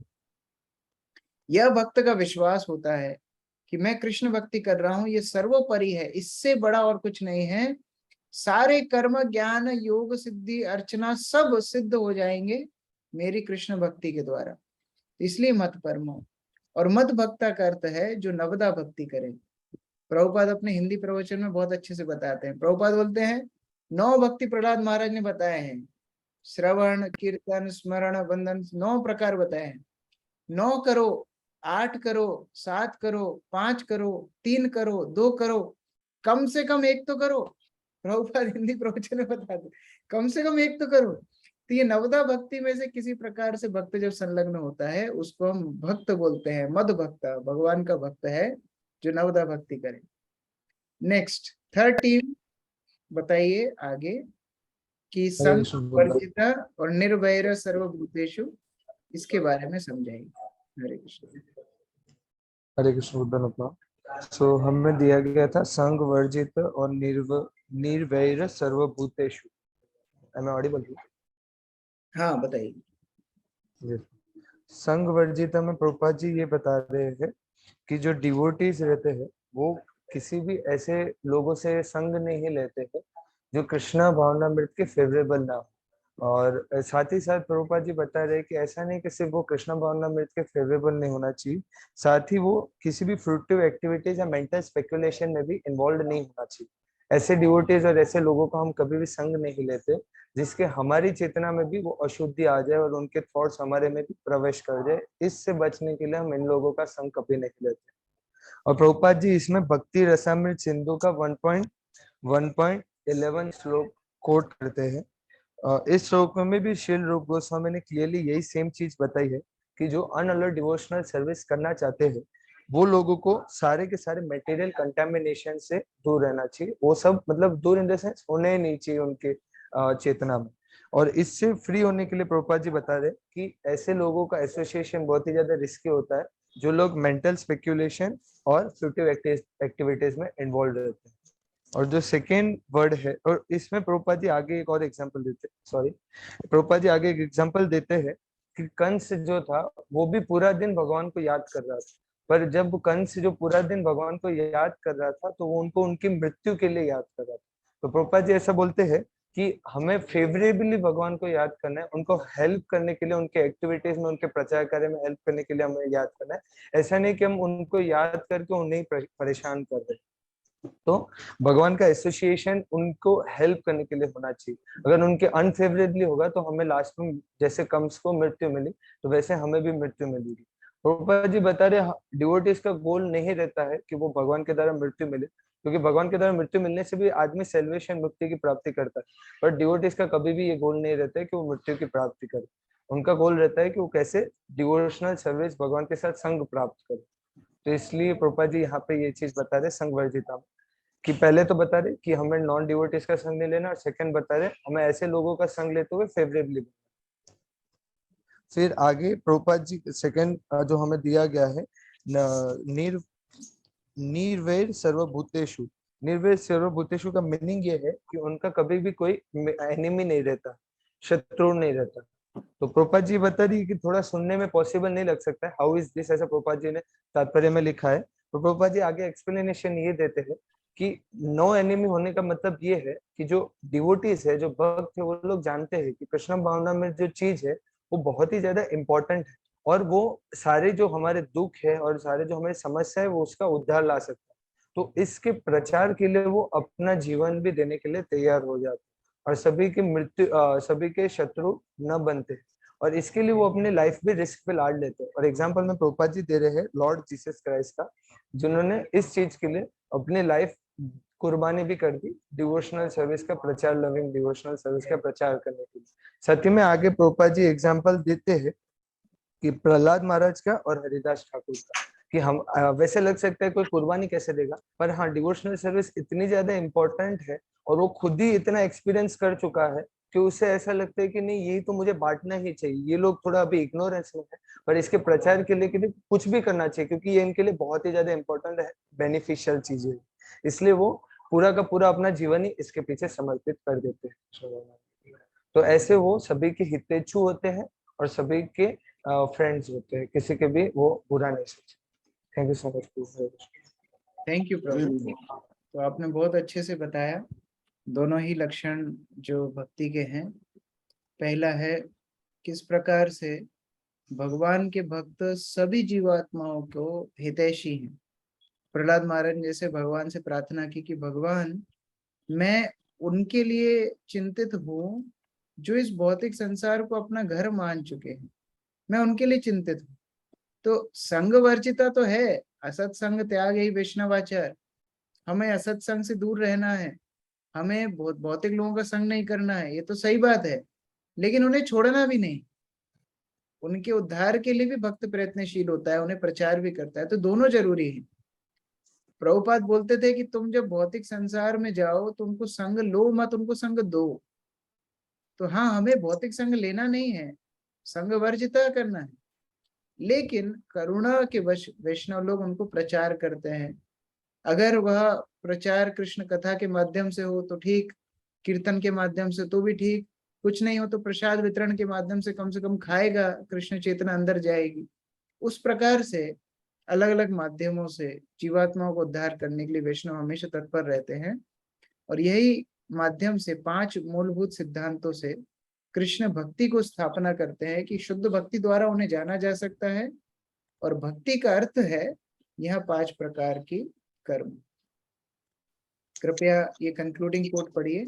यह भक्त का विश्वास होता है कि मैं कृष्ण भक्ति कर रहा हूं, ये सर्वोपरि है, इससे बड़ा और कुछ नहीं है। सारे कर्म, ज्ञान, योग, सिद्धि, अर्चना सब सिद्ध हो जाएंगे मेरी कृष्ण भक्ति के द्वारा। इसलिए मत परमो। और मत भक्ता का अर्थ है जो नवदा भक्ति करे। प्रभुपाद अपने हिंदी प्रवचन में बहुत अच्छे से बताते हैं। प्रभुपाद बोलते हैं 9 भक्ति प्रहलाद महाराज ने बताए हैं। श्रवण, कीर्तन, स्मरण, वंदन, 9 प्रकार बताए हैं। 9 करो, 8 करो, 7 करो, 5 करो, 3 करो, 2 करो, कम से कम 1 तो करो। प्रभुपाद हिंदी प्रवचन में बताते कम से कम 1 तो करो। तो ये नवदा भक्ति में से किसी प्रकार से भक्त जब संलग्न होता है उसको हम भक्त बोलते हैं। मद भक्ता भगवान का भक्त है जो नवदा भक्ति करे। नेक्स्ट थर्ड टीम बताइए आगे कि संवर्जिता और निर्वैर सर्वभूतेषु, इसके बारे में समझाइए। हरे कृष्ण। हरे कृष्ण बुद्धन। सो हमें दिया गया था संग वर्जित और निर्वैर सर्वभूतेषु। Am I audible? हाँ बताइए। संग वर्जित में प्रभुपाद जी ये बता रहे हैं कि जो डिवोटीज रहते हैं वो किसी भी ऐसे लोगों से संग नहीं लेते हैं जो कृष्णा भावनामृत के फेवरेबल ना हो। और साथ ही साथ प्रभुपाद जी बता रहे हैं कि ऐसा नहीं कि सिर्फ वो कृष्णा भावनामृत के फेवरेबल नहीं होना चाहिए, साथ ही वो किसी भी फ्रूटिव एक्टिविटीज या मेंटल स्पेकुलेशन में भी इन्वॉल्व नहीं होना चाहिए। ऐसे डिवोटीज और ऐसे लोगों को हम कभी भी संग नहीं लेते जिसके हमारी चेतना में भी वो अशुद्धि आ जाए और उनके थॉट्स हमारे में भी प्रवेश कर जाए। इससे बचने के लिए हम इन लोगों का संग कभी नहीं लेते। और प्रभुपाद जी इसमें भक्ति रसामृत सिंधु का 1.11 श्लोक कोट करते हैं। इस श्लोक में भी श्रील रूप गोस्वामी ने क्लियरली यही सेम चीज बताई है कि जो अनअलर्ट डिवोशनल सर्विस करना चाहते हैं वो लोगों को सारे के सारे मटेरियल कंटेमिनेशन से दूर रहना चाहिए। वो सब मतलब दूर इन द सेंस होने ही नहीं चाहिए उनके चेतना में। और इससे फ्री होने के लिए प्रभुपाद जी बता रहे कि ऐसे लोगों का एसोसिएशन बहुत ही ज्यादा रिस्की होता है जो लोग मेंटल स्पेक्यूलेशन और फ्यूटिव एक्टिविटीज में इन्वॉल्व रहते हैं। और जो सेकेंड वर्ड है, और इसमें प्रभुपाद जी आगे एक और एग्जांपल देते हैं, सॉरी प्रभुपाद जी आगे एक एग्जांपल देते हैं कि कंस जो था वो भी पूरा दिन भगवान को याद कर रहा था, पर जब कंस जो पूरा दिन भगवान को याद कर रहा था तो वो उनको उनकी मृत्यु के लिए याद कर रहा था। तो प्रभुपाद जी ऐसा बोलते हैं कि हमें फेवरेबली भगवान को याद करना है, उनको हेल्प करने के लिए, उनके एक्टिविटीज में, उनके प्रचार कार्य में हेल्प करने के लिए हमें याद करना है। ऐसा नहीं कि हम उनको याद करके उन्हें परेशान कर रहे। तो भगवान का एसोसिएशन उनको हेल्प करने के लिए होना चाहिए। अगर उनके अनफेवरेबली होगा तो हमें लास्ट में जैसे कंस को मृत्यु मिली तो वैसे हमें भी मृत्यु मिलेगी। प्रभुपाद जी बता रहे डिवोटीज का गोल नहीं रहता है कि वो भगवान के द्वारा मृत्यु मिले, क्योंकि भगवान के द्वारा मृत्यु मिलने से भी आदमी सेल्वेशन, मुक्ति की प्राप्ति करता है। पर डिवोटीज का कभी भी ये गोल नहीं रहता है कि वो मृत्यु की प्राप्ति करे। उनका गोल रहता है कि वो कैसे डिवोशनल सर्विस, भगवान के साथ संग प्राप्त करे। तो इसलिए प्रभुपाद जी यहाँ पे ये चीज बता रहे संग वर्जिता में, कि पहले तो बता रहे कि हमें नॉन डिवोटीज का संग नहीं लेना, और सेकंड बता रहे हमें ऐसे लोगों का संग लेते हुए फेवरेबली। फिर आगे प्रभुपाद जी सेकंड जो हमें दिया गया है, निर्वैर सर्वभूतेषु। निर्वैर सर्वभूतेषु का मीनिंग ये है कि उनका कभी भी कोई एनिमी नहीं रहता, शत्रु नहीं रहता। तो प्रभुपाद जी बता रही कि थोड़ा सुनने में पॉसिबल नहीं लग सकता है, हाउ इज दिस, ऐसा प्रभुपाद जी ने तात्पर्य में लिखा है। तो प्रभुपाद जी आगे एक्सप्लेनेशन ये देते हैं कि नो एनिमी होने का मतलब ये है कि जो डिवोटीज है, जो भक्त है, वो लोग जानते हैं कि कृष्ण भावना में जो चीज है वो बहुत ही ज्यादा इंपॉर्टेंट है, और वो सारे जो हमारे दुख है और सारे जो हमारी समस्या है वो उसका उद्धार ला सकता है। तो इसके प्रचार के लिए वो अपना जीवन भी देने के लिए तैयार हो जाते हैं, और सभी की मृत्यु, सभी के शत्रु न बनते, और इसके लिए वो अपने लाइफ भी रिस्क पे लाद लेते हैं। और एग्जांपल में प्रभुपाद जी दे रहे हैं लॉर्ड जीसस क्राइस्ट का, जिन्होंने इस चीज के लिए अपनी लाइफ कुर्बानी भी कर दी, डिवोशनल सर्विस का प्रचार, लविंग डिवोशनल सर्विस का प्रचार करने के लिए। सत्य में आगे प्रभुपाद जी एग्जांपल देते हैं कि प्रहलाद महाराज का और हरिदास ठाकुर का, कि हम वैसे लग सकता है कोई कुर्बानी कैसे देगा, पर हाँ डिवोशनल सर्विस इतनी ज्यादा इंपॉर्टेंट है और वो खुद ही इतना एक्सपीरियंस कर चुका है कि उसे ऐसा लगता है कि नहीं यही तो मुझे बांटना ही चाहिए। ये लोग थोड़ा अभी इग्नोरेंस में है, पर इसके प्रचार के लिए कुछ भी करना चाहिए, क्योंकि ये इनके लिए बहुत ही ज्यादा इंपॉर्टेंट है, बेनिफिशियल चीजें, इसलिए वो पूरा का पूरा अपना जीवन ही इसके पीछे समर्पित कर देते हैं। तो ऐसे वो सभी के हितेच्छु होते हैं और सभी के फ्रेंड्स होते हैं, किसी के भी वो बुरा नहीं सोचते। Thank you so much. Thank you प्रभु। तो आपने बहुत अच्छे से बताया दोनों ही लक्षण जो भक्ति के हैं। पहला है किस प्रकार से भगवान के भक्त सभी जीवात्माओं को हितैषी हैं। प्रहलाद महाराज जैसे भगवान से प्रार्थना की कि भगवान मैं उनके लिए चिंतित हूँ जो इस भौतिक संसार को अपना घर मान चुके हैं, मैं उनके लिए चिंतित हूँ। तो संग वर्जिता तो है, असत्संग त्याग ही वैष्णवाचार। हमें असत्संग से दूर रहना है, हमें बहुत भौतिक लोगों का संग नहीं करना है, ये तो सही बात है, लेकिन उन्हें छोड़ना भी नहीं। उनके उद्धार के लिए भी भक्त प्रयत्नशील होता है, उन्हें प्रचार भी करता है, तो दोनों जरूरी है। प्रभुपाद बोलते थे कि तुम जब भौतिक संसार में जाओ तो उनको संग लो मत, उनको संग दो। तो हाँ, हमें भौतिक संग लेना नहीं है, संग वर्जिता करना है, लेकिन करुणा के वश वैष्णव लोग उनको प्रचार करते हैं। अगर वह प्रचार कृष्ण कथा के माध्यम से हो तो ठीक, कीर्तन के माध्यम से तो भी ठीक, कुछ नहीं हो तो प्रसाद वितरण के माध्यम से कम खाएगा, कृष्ण चेतना अंदर जाएगी। उस प्रकार से अलग अलग माध्यमों से जीवात्माओं को उद्धार करने के लिए वैष्णव हमेशा तत्पर रहते हैं। और यही माध्यम से 5 मूलभूत सिद्धांतों से कृष्ण भक्ति को स्थापना करते हैं कि शुद्ध भक्ति द्वारा उन्हें जाना जा सकता है, और भक्ति का अर्थ है यह 5 प्रकार की कर्म। कृपया ये कंक्लूडिंग कोट पढ़िए।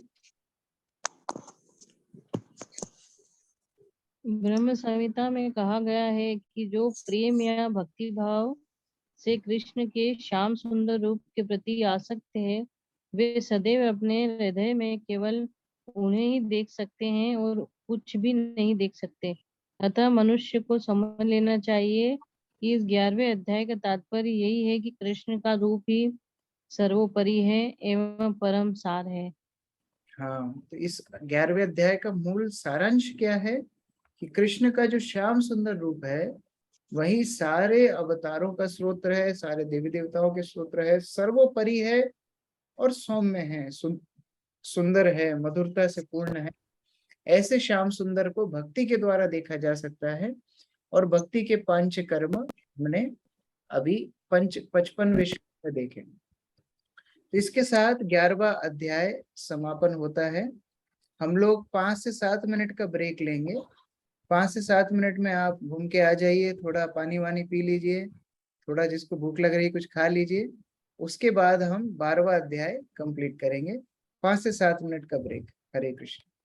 ब्रह्म संहिता में कहा गया है कि जो प्रेम या भक्ति भाव से कृष्ण के श्याम सुंदर रूप के प्रति आसक्त है, वे सदैव अपने हृदय में केवल उन्हें ही देख सकते हैं और कुछ भी नहीं देख सकते। अतः मनुष्य को समझ लेना चाहिए कि इस 11वें अध्याय का तात्पर्य यही है कि कृष्ण का रूप ही सर्वोपरि है एवं परम सार है। हाँ, तो इस 11वें अध्याय का मूल सारांश क्या है कि कृष्ण का जो श्याम सुंदर रूप है वही सारे अवतारों का स्रोत है, सारे देवी देवताओं के स्रोत है, सर्वोपरि है और सौम्य है, सुंदर है, मधुरता से पूर्ण है। ऐसे श्याम सुंदर को भक्ति के द्वारा देखा जा सकता है। और भक्ति के पंच कर्म हमने अभी 55 विषय में देखे। तो इसके साथ 11वां अध्याय समापन होता है। हम लोग 5 से 7 मिनट का ब्रेक लेंगे। 5 से 7 मिनट में आप घूम के आ जाइए, थोड़ा पानी वानी पी लीजिए, थोड़ा जिसको भूख लग रही है कुछ खा लीजिए। उसके बाद हम 12वां अध्याय कंप्लीट करेंगे। 5 से 7 मिनट का ब्रेक। हरे कृष्ण।